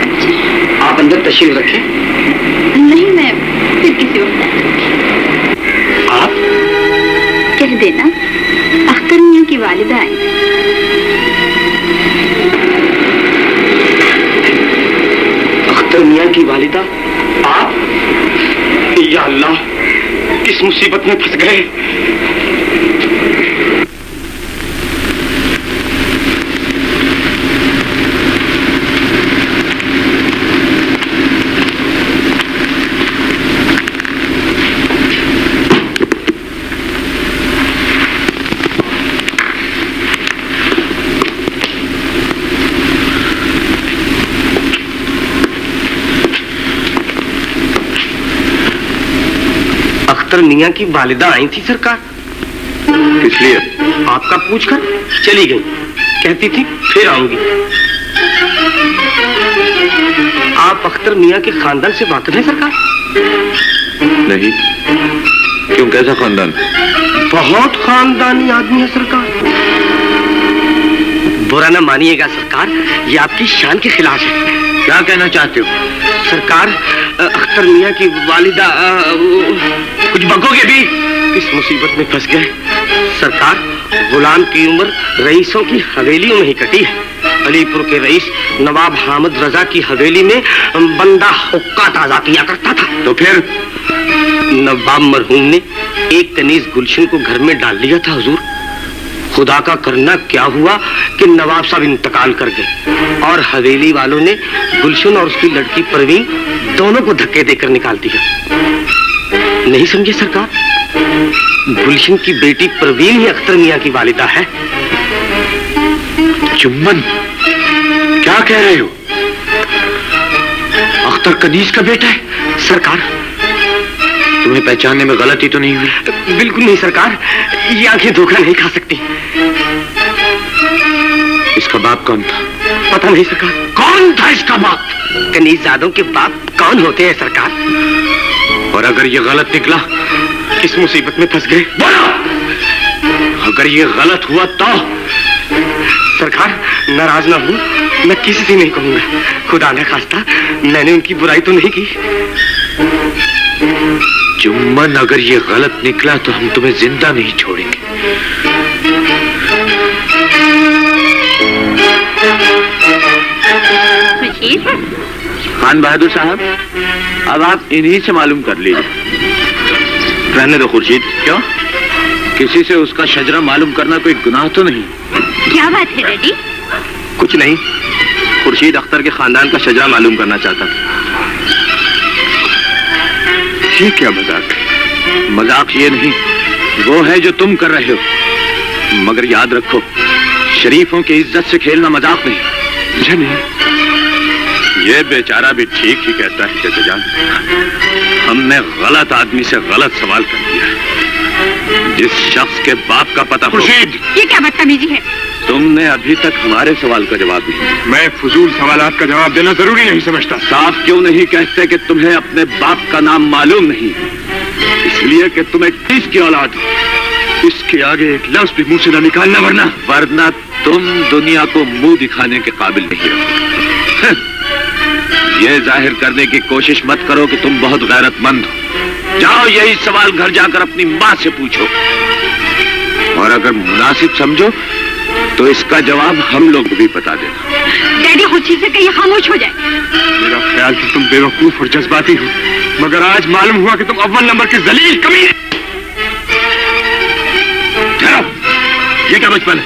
Speaker 2: अच्छा।
Speaker 7: आप अंदर तशरीफ रखें।
Speaker 2: नहीं, मैं फिर किसी वक्त आऊंगी।
Speaker 7: आप
Speaker 2: कह देना अख्तर मियां की वालिदा आई।
Speaker 7: अख्तर मियां की वालिदा? आप? या अल्लाह, किस मुसीबत में फंस गए। अख्तर मियां की वालिदा आई थी सरकार।
Speaker 3: किस लिए?
Speaker 7: आपका पूछकर चली गई। कहती थी फिर आऊंगी। आप अख्तर मियां के खानदान से वाकिफ हैं सरकार?
Speaker 9: नहीं। क्यों, कैसा खानदान?
Speaker 7: बहुत खानदानी आदमी है सरकार। बुरा ना मानिएगा सरकार, ये आपकी शान के खिलाफ है।
Speaker 9: क्या कहना चाहते हो?
Speaker 7: सरकार, अख्तर मियां की वालिदा कुछ बकोगे भी? किस मुसीबत में फंस गए सरकार। गुलाम की उम्र रईसों की हवेलियों में ही कटी है। अलीपुर के रईस नवाब हामिद रजा की हवेली में बंदा हुक्का ताजा किया करता था।
Speaker 9: तो फिर
Speaker 7: नवाब मरहूम ने एक कनीज गुलशन को घर में डाल लिया था हुजूर। खुदा का करना क्या हुआ कि नवाब साहब इंतकाल कर गए और हवेली वालों ने गुलशन और उसकी लड़की परवीन दोनों को धक्के देकर निकाल दिया। नहीं समझे सरकार? गुलशन की बेटी परवीन ही अख्तर मियां की वालिदा है।
Speaker 5: जुम्मन, क्या कह रहे हो? अख्तर कनीज का बेटा है?
Speaker 7: सरकार,
Speaker 5: तुम्हें पहचानने में गलती तो नहीं हुई?
Speaker 7: बिल्कुल नहीं सरकार, ये आंखें धोखा नहीं खा सकती।
Speaker 5: इसका बाप कौन था?
Speaker 7: पता नहीं सरकार।
Speaker 5: कौन था इसका बाप?
Speaker 7: कनीज़ादों के बाप कौन होते हैं सरकार?
Speaker 5: और अगर ये गलत निकला?
Speaker 7: किस मुसीबत में फंस गए?
Speaker 5: बोलो! अगर ये गलत हुआ तो?
Speaker 7: सरकार, नाराज ना हो, मैं किसी से नहीं कहूंगा। खुदा न खास्ता, मैंने उनकी बुराई तो नहीं की।
Speaker 5: जुम्मन, अगर ये गलत निकला तो हम तुम्हें जिंदा नहीं छोड़ेंगे।
Speaker 9: खान बहादुर साहब, अब आप इन्हीं से मालूम कर लीजिए।
Speaker 3: रहने दो खुर्शीद।
Speaker 9: क्यों? किसी से उसका शजरा मालूम करना कोई गुनाह तो नहीं?
Speaker 2: क्या बात है डैडी?
Speaker 3: कुछ नहीं, खुर्शीद अख्तर के खानदान का शजरा मालूम करना चाहता था।
Speaker 5: ये क्या मजाक है?
Speaker 9: मजाक ये नहीं, वो है जो तुम कर रहे हो। मगर याद रखो, शरीफों की इज्जत से खेलना मजाक नहीं।
Speaker 5: मुझे नहीं।
Speaker 9: ये बेचारा भी ठीक ही कहता है चाचा जान। हमने गलत आदमी से गलत सवाल कर दिया। जिस शख्स के बाप का पता हो।
Speaker 5: खुर्शीद,
Speaker 2: ये क्या बदतमीजी है?
Speaker 9: तुमने अभी तक हमारे सवाल का जवाब नहीं दिया।
Speaker 5: मैं फजूल सवालात का जवाब देना जरूरी नहीं समझता।
Speaker 9: साफ क्यों नहीं कहते कि तुम्हें अपने बाप का नाम मालूम नहीं? इसलिए कि तुम एक तीस की औलाद हो।
Speaker 5: इसके आगे एक लफ्ज भी मुंह से न निकालना,
Speaker 9: वरना तुम दुनिया को मुंह दिखाने के काबिल नहीं हो। ये जाहिर करने की कोशिश मत करो कि तुम बहुत गैरतमंद हो। जाओ यही सवाल घर जाकर अपनी माँ से पूछो, और अगर मुनासिब समझो तो इसका जवाब हम लोग भी बता देना।
Speaker 2: डैडी खुशी से कहीं खामोश हो जाए।
Speaker 5: मेरा ख्याल कि तुम बेवकूफ और जज्बाती हो, मगर आज मालूम हुआ कि तुम अव्वल नंबर के जलील कमीने।
Speaker 9: ये क्या बचपन है?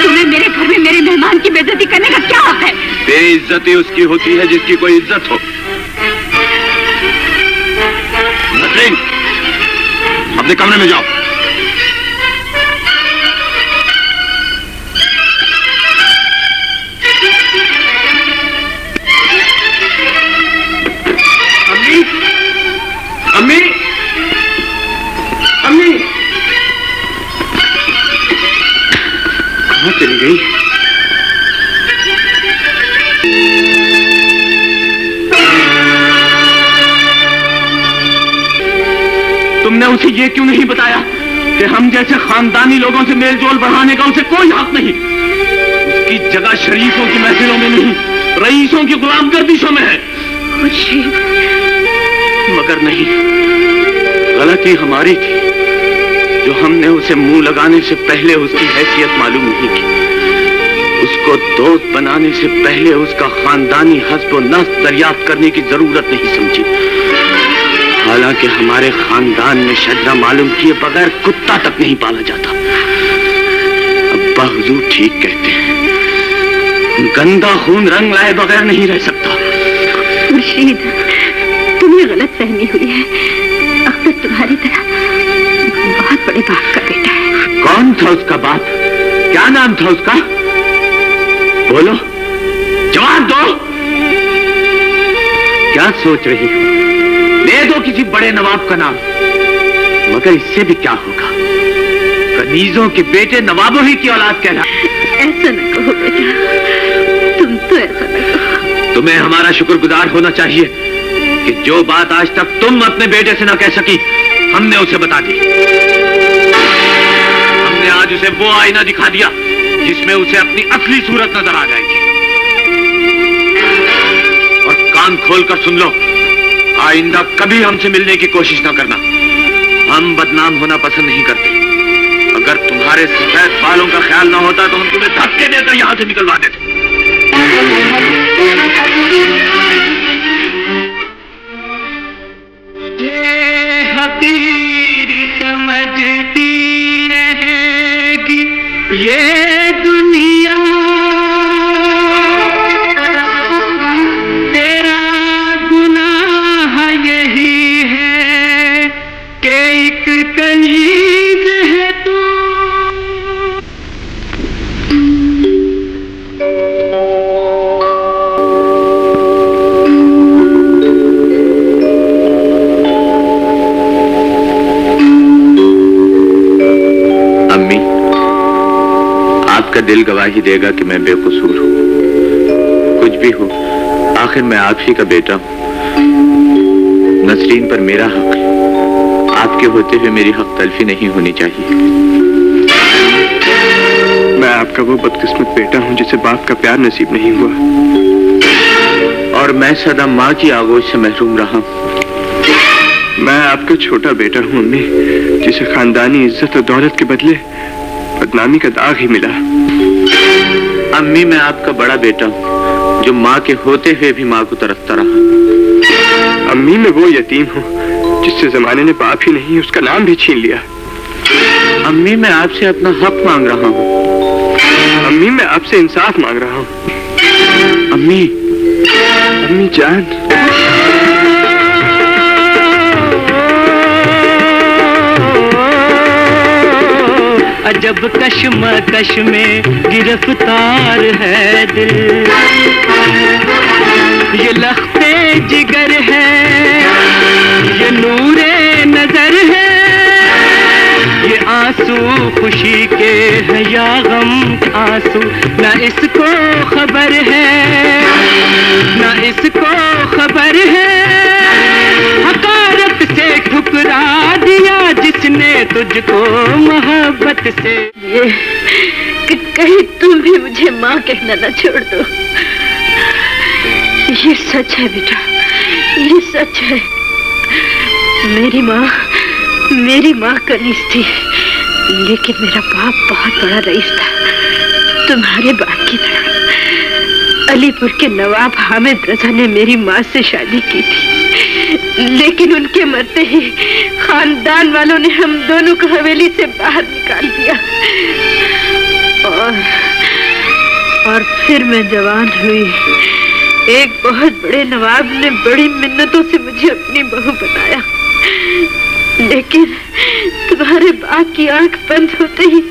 Speaker 2: तुम्हें मेरे घर में मेरे मेहमान की बेइज्जती करने का क्या हक है?
Speaker 9: बेइज्जती उसकी होती है जिसकी कोई इज्जत हो। नसरीन, अपने कमरे में जाओ।
Speaker 5: अम्मी, अम्मी, अम्मी, कहाँ चली गई?
Speaker 7: तुमने उसे ये क्यों नहीं बताया कि हम जैसे खानदानी लोगों से मेलजोल बढ़ाने का उसे कोई हक नहीं? उसकी जगह शरीफों की महफिलों में नहीं, रईसों की गुलामगर्दिशों में है। मगर नहीं, गलती हमारी थी जो हमने उसे मुंह लगाने से पहले उसकी हैसियत मालूम नहीं की। उसको दोस्त बनाने से पहले उसका खानदानी हस्ब व नस्ब दरियाफ्त करने की जरूरत नहीं समझी। हालांकि हमारे खानदान में शजरा मालूम किए बगैर कुत्ता तक नहीं पाला जाता। अब्बा हुजूर ठीक कहते हैं, गंदा खून रंग लाए बगैर नहीं रह सकता।
Speaker 2: मुर्शीद, तुम्हें गलत फहमी हुई है। अख्तर तुम्हारी तरह बहुत बड़े बाप का बेटा है।
Speaker 7: कौन था उसका बाप? क्या नाम था उसका? बोलो, जवाब दो। क्या सोच रही हो? ले दो किसी बड़े नवाब का नाम। मगर इससे भी क्या होगा? कनीजों के बेटे नवाबों ही की औलाद कहला।
Speaker 2: ऐसा न कहो बेटा, तुम तो ऐसा न कहो।
Speaker 9: तुम्हें हमारा शुक्रगुजार होना चाहिए कि जो बात आज तक तुम अपने बेटे से न कह सकी, हमने उसे बता दी। हमने आज उसे वो आईना दिखा दिया जिसमें उसे अपनी असली सूरत नजर आ जाएगी। और कान खोलकर सुन लो, आइंदा कभी हमसे मिलने की कोशिश न करना। हम बदनाम होना पसंद नहीं करते। अगर तुम्हारे सफेद बालों का ख्याल न होता तो हम तुम्हें धक्के देकर यहां से निकलवा देते।
Speaker 7: हकीर समझती रहेगी ये दुनिया, तेरा
Speaker 9: अम्मी, आपका दिल गवाही देगा कि मैं बेकसूर हूं। कुछ भी हो, आखिर मैं आप ही का बेटा हूं। नसरीन पर मेरा हक है। आपके होते हुए मेरी हक तलफी नहीं होनी चाहिए।
Speaker 3: मैं आपका वो बदकिस्मत बेटा हूं जिसे बाप का प्यार नसीब नहीं हुआ,
Speaker 9: और मैं सदा माँ की आगोश से महरूम रहा हूं।
Speaker 3: मैं आपका छोटा बेटा हूं अम्मी, जिसे खानदानी इज्जत और दौलत के बदले बदनामी का दाग ही मिला।
Speaker 9: अम्मी, मैं आपका बड़ा बेटा हूं जो माँ के होते हुए भी माँ को तरसता रहा।
Speaker 3: अम्मी, मैं वो यतीम हूँ जिससे जमाने ने बाप ही नहीं उसका नाम भी छीन लिया।
Speaker 9: अम्मी, मैं आपसे अपना हक मांग रहा हूँ।
Speaker 3: अम्मी, मैं आपसे इंसाफ मांग रहा हूँ।
Speaker 9: अम्मी,
Speaker 3: अम्मी जान।
Speaker 10: अजब कश्मकश में गिरफ्तार है दिल, ये लख्ते जिगर है, ये नूरे नजर है, ये आंसू खुशी के है या गम आंसू, ना इसको खबर है, ना इसको खबर है। हकारत से ठुकरा दिया जिसने तुझको मोहब्बत से।
Speaker 2: ये कि कहीं तुम भी मुझे माँ कहना न छोड़ दो। ये सच है बेटा, ये सच है। मेरी माँ कनीज थी, लेकिन मेरा बाप बहुत बड़ा रईस था, तुम्हारे बाप की तरह। अलीपुर के नवाब हामिद रजा ने मेरी माँ से शादी की थी, लेकिन उनके मरते ही खानदान वालों ने हम दोनों को हवेली से बाहर निकाल दिया। और फिर मैं जवान हुई। एक बहुत बड़े नवाब ने बड़ी मिन्नतों से मुझे अपनी बहू बनाया, लेकिन तुम्हारे बाप की आंख बंद होते ही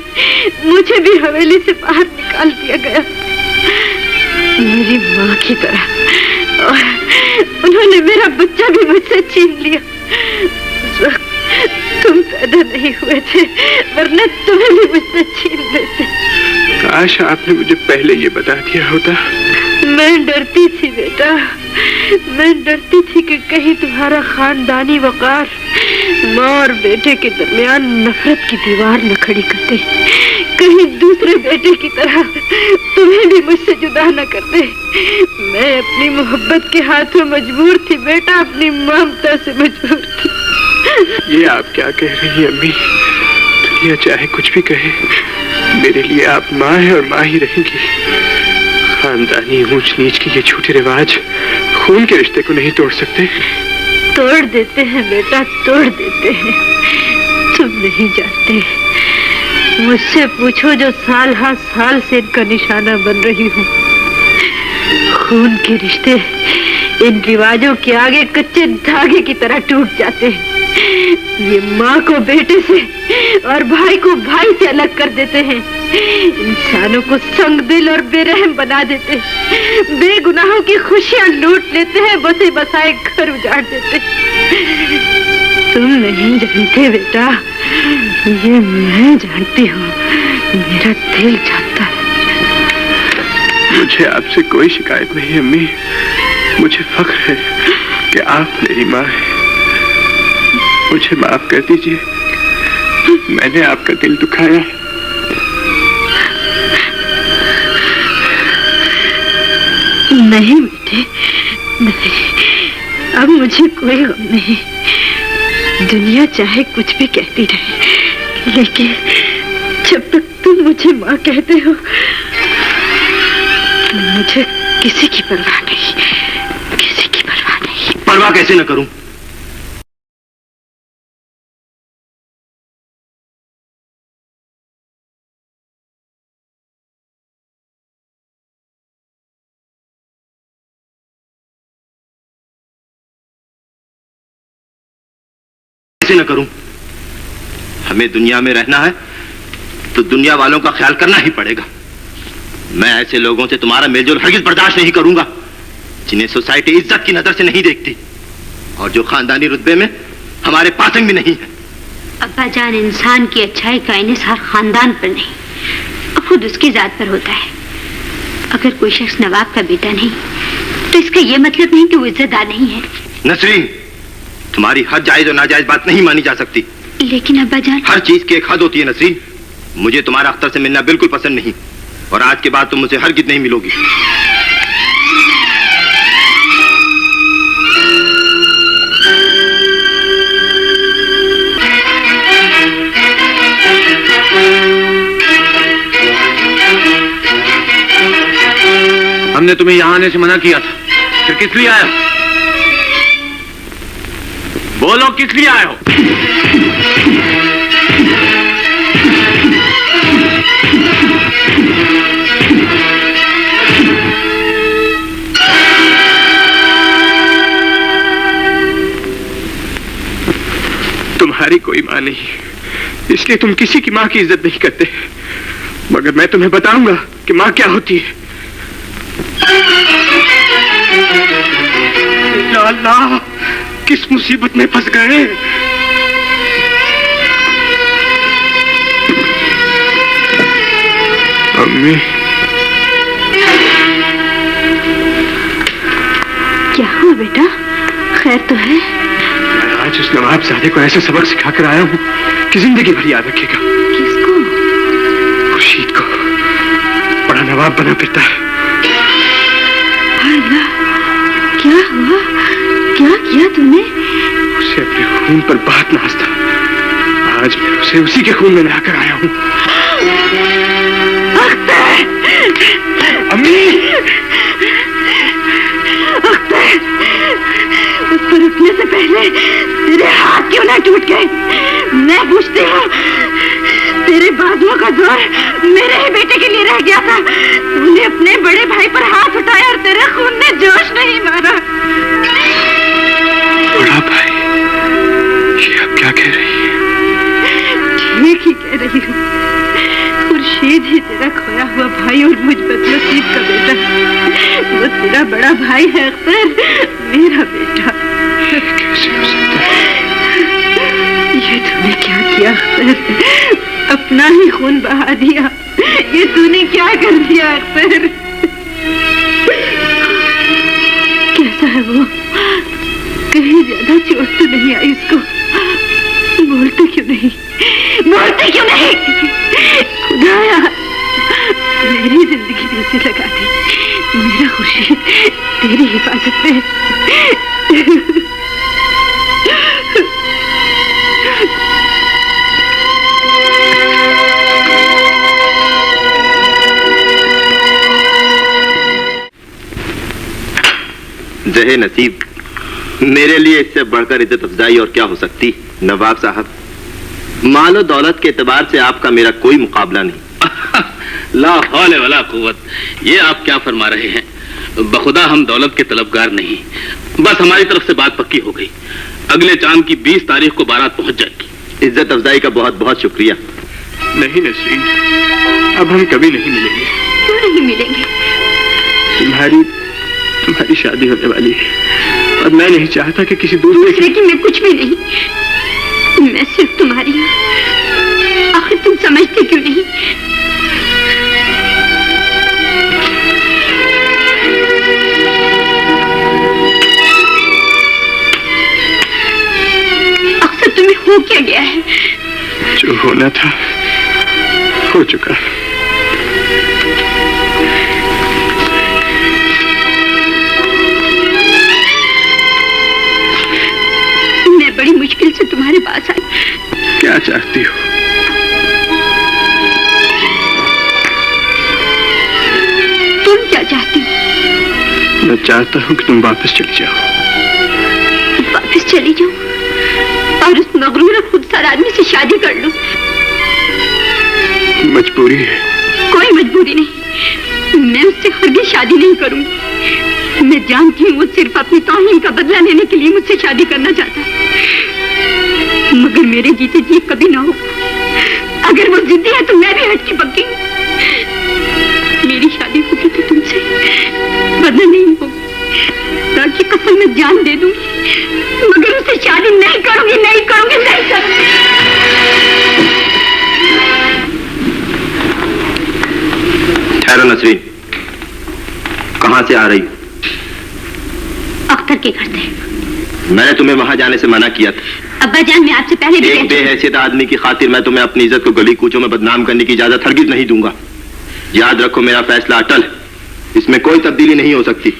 Speaker 2: मुझे भी हवेली से बाहर निकाल दिया गया, मेरी माँ की तरह। और उन्होंने मेरा बच्चा भी मुझसे छीन लिया। उस वक्त तुम पैदा नहीं हुए थे, वरना तुम्हें भी मुझसे छीन लेते।
Speaker 3: काश आपने मुझे पहले ये बता दिया होता।
Speaker 2: मैं डरती थी बेटा, मैं डरती थी कि कहीं तुम्हारा खानदानी वकार माँ और बेटे के दरमियान नफरत की दीवार न खड़ी कर दे, कहीं दूसरे बेटे की तरह तुम्हें भी मुझसे जुदा न कर दे। मैं अपनी मोहब्बत के हाथों मजबूर थी बेटा, अपनी ममता से मजबूर थी।
Speaker 3: ये आप क्या कह रही हैं अम्मी? दुनिया चाहे कुछ भी कहे, मेरे लिए आप माँ हैं और माँ ही रहेंगी। खानदानी ऊंच नीच के ये झूठे रिवाज खून के रिश्ते को नहीं तोड़ सकते।
Speaker 2: तोड़ देते हैं बेटा, तोड़ देते हैं। तुम नहीं जानते, मुझसे पूछो जो साल हाँ साल से इनका निशाना बन रही हूँ। खून के रिश्ते इन रिवाजों के आगे कच्चे धागे की तरह टूट जाते हैं। ये माँ को बेटे से और भाई को भाई से अलग कर देते हैं, इंसानों को संगदिल और बेरहम बना देते हैं, बेगुनाहों की खुशियां लूट लेते हैं, बसे बसाए घर उजाड़ देते हैं। तुम नहीं जानते बेटा, ये मैं जानती हूँ, मेरा दिल जानता है।
Speaker 3: मुझे आपसे कोई शिकायत नहीं अम्मी, मुझे फख्र है कि आप मेरी माँ हैं। मुझे माफ कर दीजिए, मैंने आपका दिल दुखाया।
Speaker 2: नहीं बेटे, नहीं, अब मुझे कोई गम नहीं। दुनिया चाहे कुछ भी कहती रहे, लेकिन जब तक तुम मुझे माँ कहते हो, मुझे किसी की परवाह नहीं, किसी की परवाह नहीं।
Speaker 7: परवाह कैसे न करूं? न करूं? हमें दुनिया में रहना है तो दुनिया वालों का ख्याल करना ही पड़ेगा। मैं ऐसे लोगों से तुम्हारा मेलजोल हरगिज बर्दाश्त नहीं करूंगा जिन्हें सोसाइटी इज्जत की नजर से नहीं देखती और जो खानदानी रुतबे में हमारे पासंग भी नहीं है।
Speaker 2: अब्बा जान, इंसान की अच्छाई का इन्हिसार खानदान पर नहीं, खुद उसकी जात पर होता है। अगर कोई शख्स नवाब का बेटा नहीं तो इसका यह मतलब नहीं कि वो इज्जतदार नहीं है।
Speaker 7: नसरीन, तुम्हारी हर जायज और नाजायज बात नहीं मानी जा सकती।
Speaker 2: लेकिन अब्बा जान,
Speaker 7: हर चीज की एक हद होती है नसरीन। मुझे तुम्हारा अख्तर से मिलना बिल्कुल पसंद नहीं और आज के बाद तुम मुझसे हरगिज नहीं मिलोगी।
Speaker 9: हमने तुम्हें यहां आने से मना किया था, फिर किस लिए आए हो? बोलो, किस लिए आए हो?
Speaker 3: तुम्हारी कोई मां नहीं, इसलिए तुम किसी की मां की इज्जत नहीं करते। मगर मैं तुम्हें बताऊंगा कि मां क्या होती है। या अल्लाह, किस मुसीबत में फंस गए। अम्मी,
Speaker 2: क्या हुआ बेटा? खैर तो है?
Speaker 3: मैं आज उस नवाबजादे को ऐसा सबक सिखा कर आया हूं कि जिंदगी भर याद रखेगा।
Speaker 2: किसको?
Speaker 3: खुर्शीद को। बड़ा नवाब बना फिरता है।
Speaker 2: अल्लाह, क्या हुआ? क्या किया तूने?
Speaker 3: उसे अपने खून पर बहुत नाज था। आज मैं उसे उसी के खून में नहाकर आया हूं। अम्मी!
Speaker 2: उस पर उठने से पहले तेरे हाथ क्यों ना टूट गए? मैं पूछती हूँ, तेरे बाजुओं का जोर मेरे ही बेटे के लिए रह गया था। तूने अपने बड़े भाई पर हाथ उठाया और तेरे खून ने जोश नहीं मारा।
Speaker 3: बड़ा भाई, ये अब क्या कह रही है?
Speaker 2: ठीक ही कह रही हूँ। खुर्शीद ही तेरा खोया हुआ भाई और मुझ बदनसीब का बेटा। वो तेरा बड़ा भाई है अख्तर, मेरा बेटा।
Speaker 3: कैसे हो सकता है?
Speaker 2: ये तूने क्या किया अख्तर? अपना ही खून बहा दिया। ये तूने क्या कर दिया अख्तर? कैसा है वो? कहीं ज्यादा चोट तो नहीं आई उसको? बोलते क्यों नहीं? बोलते क्यों नहीं? खुदाया, मेरी जिंदगी दिल से लगा दी। मेरा खुर्शीद तेरी हिफाजत में।
Speaker 7: जहे नसीब, मेरे लिए इससे बढ़कर इज्जत अफजाई और क्या हो सकती। नवाब साहब, मालो दौलत के एतबार से आपका मेरा कोई मुकाबला नहीं।
Speaker 1: ला हौले वला कुव्वत, ये आप क्या फरमा रहे हैं? बखुदा हम दौलत के तलबगार नहीं, बस हमारी तरफ से बात पक्की हो गई। अगले चांद की 20 तारीख को बारात पहुंच जाएगी।
Speaker 7: इज्जत अफजाई का बहुत बहुत शुक्रिया।
Speaker 3: नहीं नसरीन, अब हम कभी नहीं मिलेंगे।
Speaker 2: क्यों नहीं मिलेंगे?
Speaker 3: तुम्हारी शादी होने वाली है और मैं नहीं चाहता कि किसी दूसरे
Speaker 2: की मैं कुछ भी नहीं, मैं सिर्फ तुम्हारी हूँ। आखिर तुम समझते क्यों नहीं? अक्सर तुम्हें हो क्या गया है?
Speaker 3: जो होना था हो चुका।
Speaker 2: बड़ी मुश्किल से तुम्हारे पास आई।
Speaker 3: क्या चाहती हो?
Speaker 2: तुम क्या चाहती हो?
Speaker 3: मैं चाहता हूँ कि तुम वापस चली जाओ।
Speaker 2: वापस चली जाओ और उस मगरूर और खुदसर आदमी से शादी कर लो।
Speaker 3: मजबूरी है।
Speaker 2: कोई मजबूरी नहीं, मैं उससे हरगिज़ शादी नहीं करूंगी। मैं जानती हूँ वो सिर्फ अपनी तौहीन का बदला लेने के लिए मुझसे शादी करना चाहता है, मगर मेरे जीते जी कभी ना हो। अगर वो जिद्दी है तो मैं भी हट की पक्की हूँ। मेरी शादी मैं जान दे दूंगी, मगर उससे शादी नहीं करूंगी, नहीं करूंगी, नहीं करूंगी।
Speaker 3: ठहरो नसरीन, कहां से आ रही हो?
Speaker 2: अख्तर के घर से।
Speaker 3: मैंने तुम्हें वहां जाने से मना किया था।
Speaker 2: अब्बा जान, मैं आपसे पहले भी
Speaker 3: एक बेहैसियत आदमी की खातिर मैं तुम्हें अपनी इज्जत को गली कूचों में बदनाम करने की इजाजत हरगिज नहीं दूंगा। याद रखो, मेरा फैसला अटल है, इसमें कोई तब्दीली नहीं हो सकती।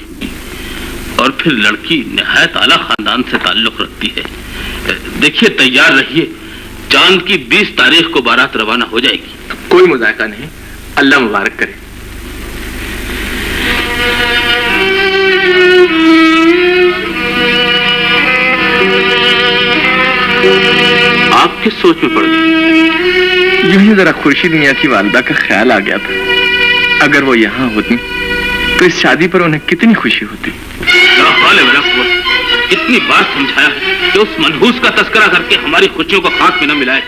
Speaker 1: और फिर लड़की निहायत आला खानदान से ताल्लुक रखती है। देखिए, तैयार रहिए, चांद की 20 तारीख को बारात रवाना हो जाएगी।
Speaker 3: कोई मुजायका नहीं, अल्लाह मुबारक करे।
Speaker 1: आप किस सोच में पड़ गए?
Speaker 3: यूं ही जरा खुर्शीद मियां की वालिदा का ख्याल आ गया था। अगर वो यहाँ होती तो इस शादी पर उन्हें कितनी खुशी होती।
Speaker 1: कितनी बार समझाया है कि उस मनहूस का तस्करा करके हमारी खुशियों को खाक में न मिलाए।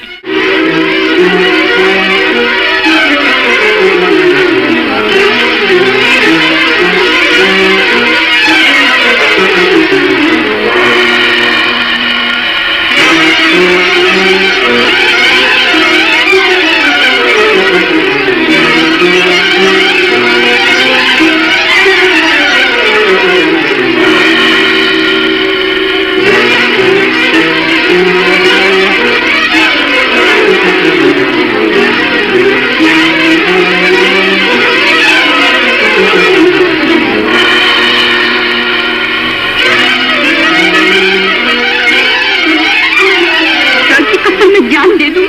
Speaker 2: जान दे दूं,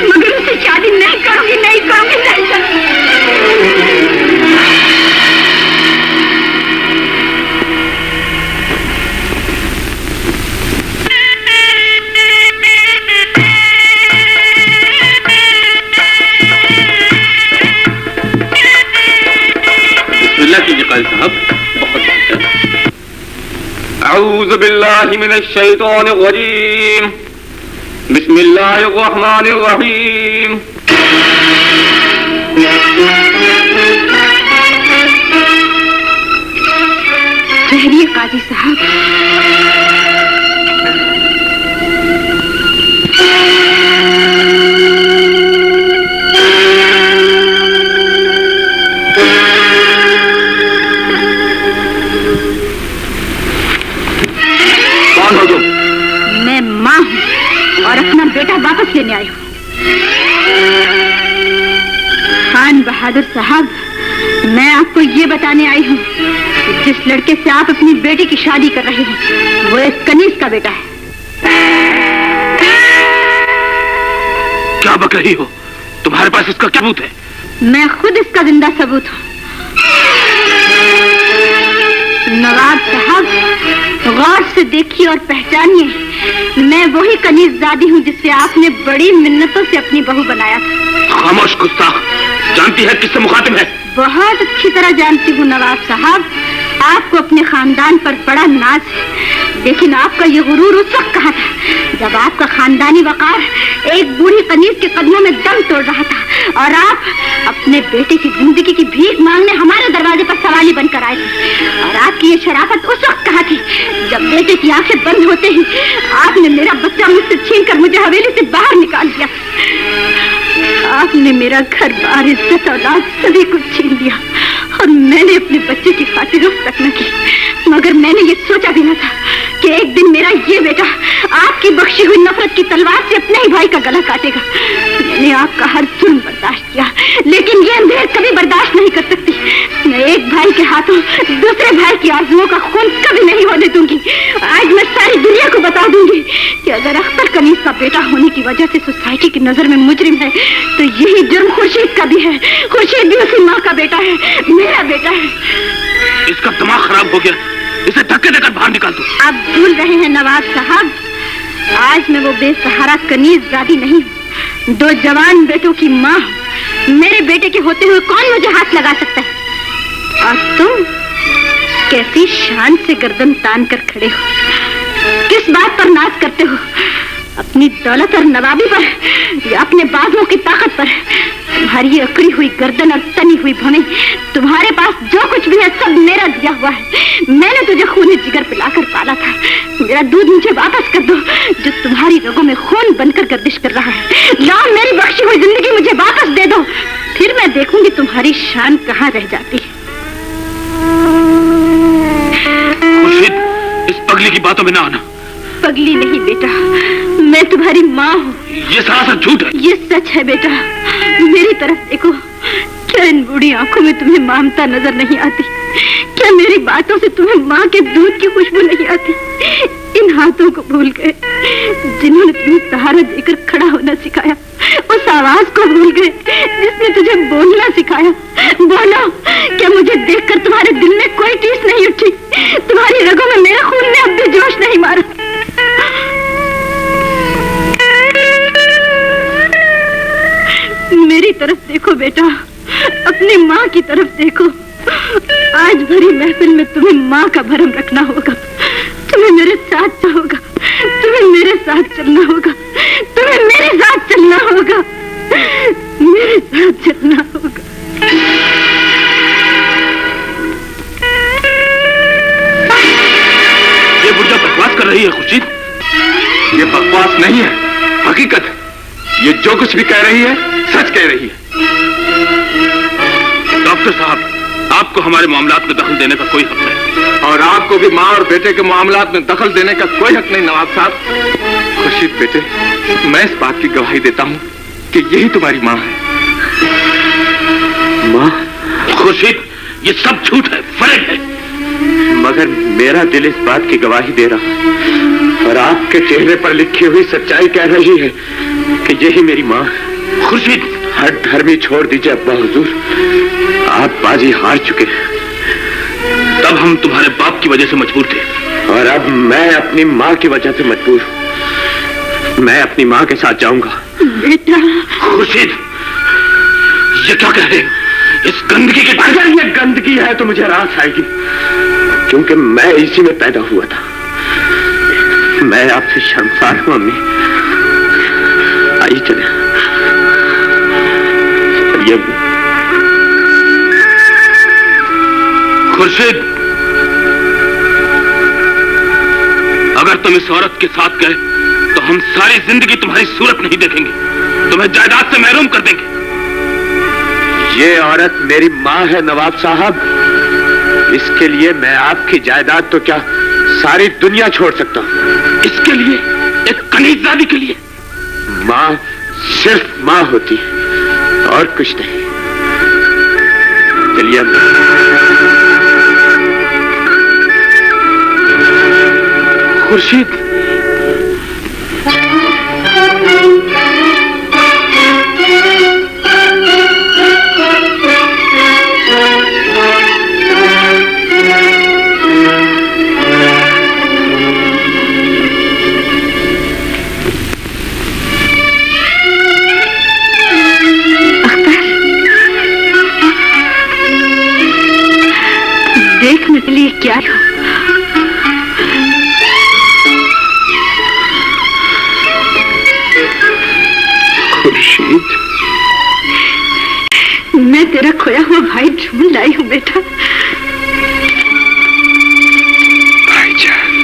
Speaker 2: मगर उससे शादी नहीं करूंगी, नहीं करूंगी, नहीं करूंगी।
Speaker 1: बिस्मिल्लाह कीजिए काजी साहब, बहुत बहुत।
Speaker 11: अऊज़ु बिल्लाहि मिनश शैतानिर रजीम, बिस्मिल्लाहिर्रहमानिर्रहीम।
Speaker 2: ठहरिए काजी साहब,
Speaker 3: कौन हो तुम?
Speaker 2: मैं माँ हूँ और अपना बेटा वापस लेने आई हूँ। खान बहादुर साहब, मैं आपको ये बताने आई हूँ कि जिस लड़के से आप अपनी बेटी की शादी कर रहे हैं वो एक कनीज का बेटा है।
Speaker 1: क्या बक रही हो? तुम्हारे पास इसका क्या सबूत है?
Speaker 2: मैं खुद इसका जिंदा सबूत हूँ। नवाब साहब, गौर से देखिए और पहचानिए, मैं वही कनीज़जादी हूँ जिससे आपने बड़ी मिन्नतों से अपनी बहू बनाया था।
Speaker 1: खामोश गुस्ताख, जानती है किससे मुखातिब है?
Speaker 2: बहुत अच्छी तरह जानती हूँ नवाब साहब, आपको अपने खानदान पर बड़ा नाज है, लेकिन आपका ये गुरूर उस वक्त कहा था जब आपका खानदानी वकार एक बूढ़ी कनीज के कदमों में दम तोड़ रहा था और आप अपने बेटे की जिंदगी की भीख मांगने हमारे दरवाजे पर सवाली बनकर आए थे। और आपकी ये शराफत उस वक्त कहा थी जब बेटे की आंखें बंद होते ही आपने मेरा बच्चा मुझसे छीनकर मुझे हवेली से बाहर निकाल दिया। आपने मेरा घर बार, इज्जत, औलाद सभी कुछ छीन लिया और मैंने अपने बच्चे की खातिर उफ तक न की। मगर मैंने ये सोचा भी न था कि एक दिन मेरा ये बेटा आपकी बख्शी हुई नफरत की तलवार से अपने ही भाई का गला काटेगा। मैंने आपका हर जुल्म बर्दाश्त किया, लेकिन ये अंधेर कभी बर्दाश्त नहीं कर सकती। मैं एक भाई के हाथों दूसरे भाई की आरज़ुओं का खून कभी नहीं होने दूंगी। आज मैं सारी दुनिया को बता दूंगी कि अगर अख्तर कनीज का बेटा होने की वजह से सोसाइटी की नजर में मुजरिम है तो यही जुर्म खुर्शीद का भी है। खुर्शीद भी उसी माँ का बेटा है, मेरा बेटा है।
Speaker 1: इसका दिमाग खराब हो गया, इसे धक्के देकर बाहर निकाल दो।
Speaker 2: आप भूल रहे हैं नवाब साहब, आज मैं वो बेसहारा कनीज़जादी नहीं हूँ, दो जवान बेटों की माँ हूँ। मेरे बेटे के होते हुए कौन मुझे हाथ लगा सकता है? और तुम कैसी शान से गर्दन तान कर खड़े हो, किस बात पर नाज करते हो? अपनी दौलत और नवाबी पर या अपने बाजुओं की ताकत पर? तुम्हारी अकड़ी हुई गर्दन और तनी हुई भवें, तुम्हारे पास जो कुछ भी है सब मेरा दिया हुआ है। मैंने तुझे खून जिगर पिलाकर पाला था। मेरा दूध मुझे वापस कर दो, जो तुम्हारी रगों में खून बनकर गर्दिश कर रहा है। लाओ मेरी बख्शी हुई जिंदगी मुझे वापस दे दो, फिर मैं देखूंगी तुम्हारी शान कहाँ रह जाती है।
Speaker 1: खुर्शीद, इस पगली की बातों में ना आना।
Speaker 2: पगली नहीं बेटा, मैं तुम्हारी माँ हूँ।
Speaker 1: ये सरासर झूठ है।
Speaker 2: ये सच है बेटा, मेरी तरफ देखो। क्या इन बूढ़ी आंखों में तुम्हें ममता नजर नहीं आती? क्या मेरी बातों से तुम्हें माँ के दूध की खुशबू नहीं आती? इन हाथों को भूल गए जिन्होंने तुम्हें सहारा देकर खड़ा होना सिखाया, उस आवाज को भूल गए जिसने तुझे बोलना सिखाया। बोलो, क्या मुझे देखकर तुम्हारे दिल में कोई टीस नहीं उठी? तुम्हारी रगों में मेरे खून ने अब भी जोश नहीं मारा? मेरी तरफ देखो बेटा, अपनी माँ की तरफ देखो। आज भरी महफिल में तुम्हें माँ का भरम रखना होगा। तुम्हें मेरे साथ होगा, तुम्हें मेरे साथ चलना होगा, तुम्हें मेरे साथ चलना होगा, मेरे साथ चलना होगा।
Speaker 1: ये बुढ़िया बकवास कर रही है खुर्शीद।
Speaker 3: ये बकवास नहीं है, हकीकत है। ये जो कुछ भी कह रही है सच कह रही है।
Speaker 1: डॉक्टर साहब, आपको हमारे मामलात में दखल देने का कोई हक नहीं,
Speaker 3: और आपको भी माँ और बेटे के मामलात में दखल देने का कोई हक नहीं नवाब साहब। खुर्शीद बेटे, मैं इस बात की गवाही देता हूँ कि यही तुम्हारी माँ है।
Speaker 9: माँ?
Speaker 1: खुर्शीद, ये सब झूठ है, फर्क है।
Speaker 9: मगर मेरा दिल इस बात की गवाही दे रहा है, और आपके चेहरे पर लिखी हुई सच्चाई कह रही है कि यही मेरी माँ है।
Speaker 1: खुर्शीद,
Speaker 9: हर धर्मी छोड़ दीजिए अब्बा हुजूर, आप बाजी हार चुके हैं।
Speaker 1: तब हम तुम्हारे बाप की वजह से मजबूर थे,
Speaker 9: और अब मैं अपनी माँ की वजह से मजबूर हूँ। मैं अपनी माँ के साथ जाऊंगा।
Speaker 2: बेटा।
Speaker 1: खुर्शीद, ये क्या कह रहे हो? इस गंदगी के
Speaker 9: अगर ये गंदगी है तो मुझे रास आएगी, क्योंकि मैं इसी में पैदा हुआ था। मैं आपसे शर्मसार हूँ अम्मी। आइए चले।
Speaker 1: खुर्शीद, अगर तुम इस औरत के साथ गए तो हम सारी जिंदगी तुम्हारी सूरत नहीं देखेंगे, तुम्हें जायदाद से महरूम कर देंगे।
Speaker 9: ये औरत मेरी माँ है नवाब साहब, इसके लिए मैं आपकी जायदाद तो क्या सारी दुनिया छोड़ सकता हूँ।
Speaker 1: इसके लिए, एक कनीज़ादी के लिए?
Speaker 9: माँ सिर्फ माँ होती है और कुछ नहीं। चलिए
Speaker 1: खुर्शीद,
Speaker 2: देखने के लिए क्या हो?
Speaker 9: खुर्शीद,
Speaker 2: मैं तेरा खोया हुआ भाई ढूंढ लाई हूँ बेटा।
Speaker 9: भाईजान।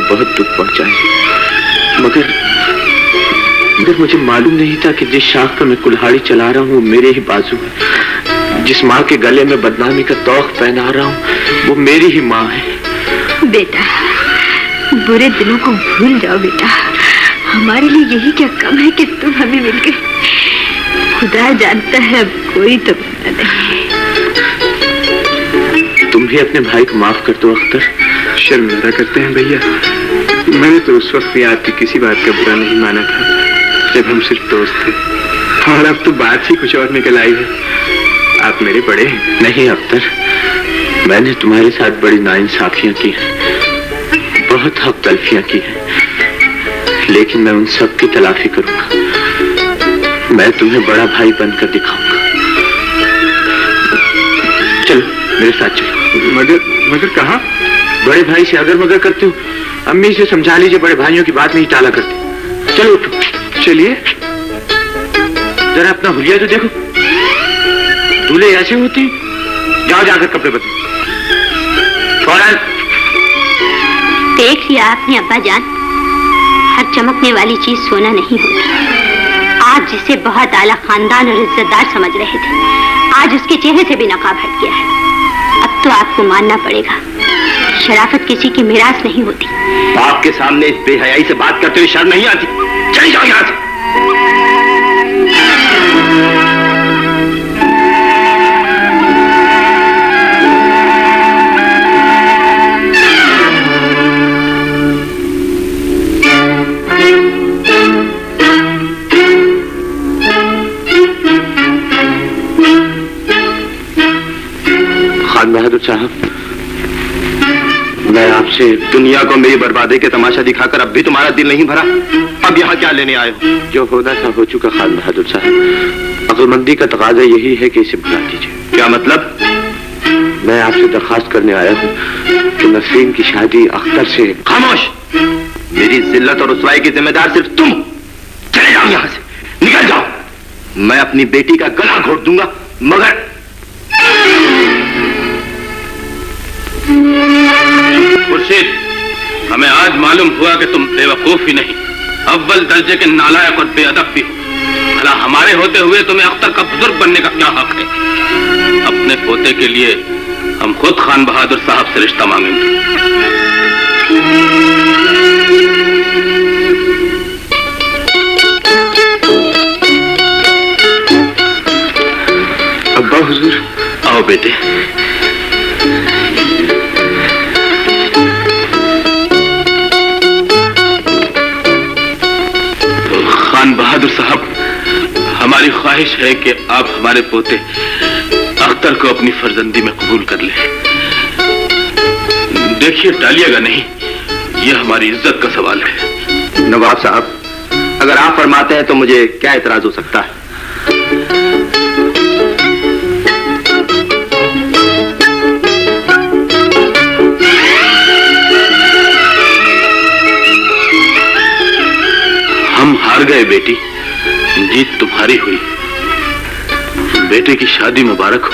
Speaker 9: बहुत दुख पहुंचाए, मगर मुझे मालूम नहीं था कि जिस शाख पर मैं कुल्हाड़ी चला रहा हूँ मेरे ही बाजू है। जिस माँ के गले में बदनामी का तौख पहना रहा हूँ वो मेरी ही माँ है।
Speaker 2: बेटा, बुरे दिनों को भूल जाओ बेटा। हमारे लिए यही क्या कम है कि तुम हमें मिल गए। खुदा जानता है अब कोई तो नहीं।
Speaker 9: तुम भी अपने भाई को माफ कर दो अख्तर।
Speaker 3: शर्मिंदा करते हैं भैया, मैंने तो उस वक्त भी आपकी किसी बात का बुरा नहीं माना था जब हम सिर्फ दोस्त थे, और अब तो बात ही कुछ और निकल आई है। आप मेरे बड़े हैं।
Speaker 9: नहीं अख्तर, मैंने तुम्हारे साथ बड़ी नाइंसाफियां की हैं, बहुत हक तलफियां की हैं, लेकिन मैं उन सब की तलाफी करूंगा। मैं तुम्हें बड़ा भाई बनकर दिखाऊंगा। चलो मेरे साथ चलो।
Speaker 3: मगर कहाँ?
Speaker 9: बड़े भाई से अगर मगर करते हो, अम्मी से समझा लीजिए बड़े भाइयों की बात नहीं टाला करते। चलो उठो, चलिए। जरा अपना हुलिया तो देखो, दूल्हे ऐसे होते हैं। जाओ जाकर कपड़े बदलो फौरन।
Speaker 6: देख लिया आपने अब्बा जान, हर चमकने वाली चीज सोना नहीं होती। आप जिसे बहुत आला खानदान और इज्जतदार समझ रहे थे, आज उसके चेहरे से भी नकाब हट गया है। अब तो आपको मानना पड़ेगा, शराफत किसी की मिरास नहीं होती।
Speaker 7: बाप के सामने इस बेहयाई से बात करते हुए शर्म नहीं आती? चली जाओ यहाँ से।
Speaker 9: खान बहादुर साहब, मैं आपसे
Speaker 7: दुनिया को मेरी बर्बादी के तमाशा दिखाकर अब भी तुम्हारा दिल नहीं भरा? अब यहाँ क्या लेने आए हो?
Speaker 9: जो होना था हो चुका खान बहादुर साहब। अक्लमंदी का तकाजा यही है कि इसे भुला दीजिए।
Speaker 7: क्या मतलब?
Speaker 9: मैं आपसे दरखास्त करने आया हूँ कि नसीम की शादी अख्तर से।
Speaker 7: खामोश! मेरी जिल्लत और रुसवाई की जिम्मेदार सिर्फ तुम। चले जाओ यहाँ से, निकल जाओ। मैं अपनी बेटी का गला घोट दूंगा, मगर
Speaker 1: खुर्शीद, हमें आज मालूम हुआ कि तुम बेवकूफ ही नहीं, अव्वल दर्जे के नालायक और बेअदब भी हो। भला हमारे होते हुए तुम्हें अख्तर का बुजुर्ग बनने का क्या हक है? अपने पोते के लिए हम खुद खान बहादुर साहब से रिश्ता मांगेंगे।
Speaker 9: अब्बा हुजूर।
Speaker 1: आओ बेटे। खान बहादुर साहब, हमारी ख्वाहिश है कि आप हमारे पोते अख्तर को अपनी फर्जंदी में कबूल कर लें। देखिए, टालिएगा नहीं, यह हमारी इज्जत का सवाल है।
Speaker 7: नवाब साहब, अगर आप फरमाते हैं तो मुझे क्या एतराज हो सकता है?
Speaker 1: हम हार गए बेटी, जीत तुम्हारी हुई। बेटे की शादी मुबारक हो।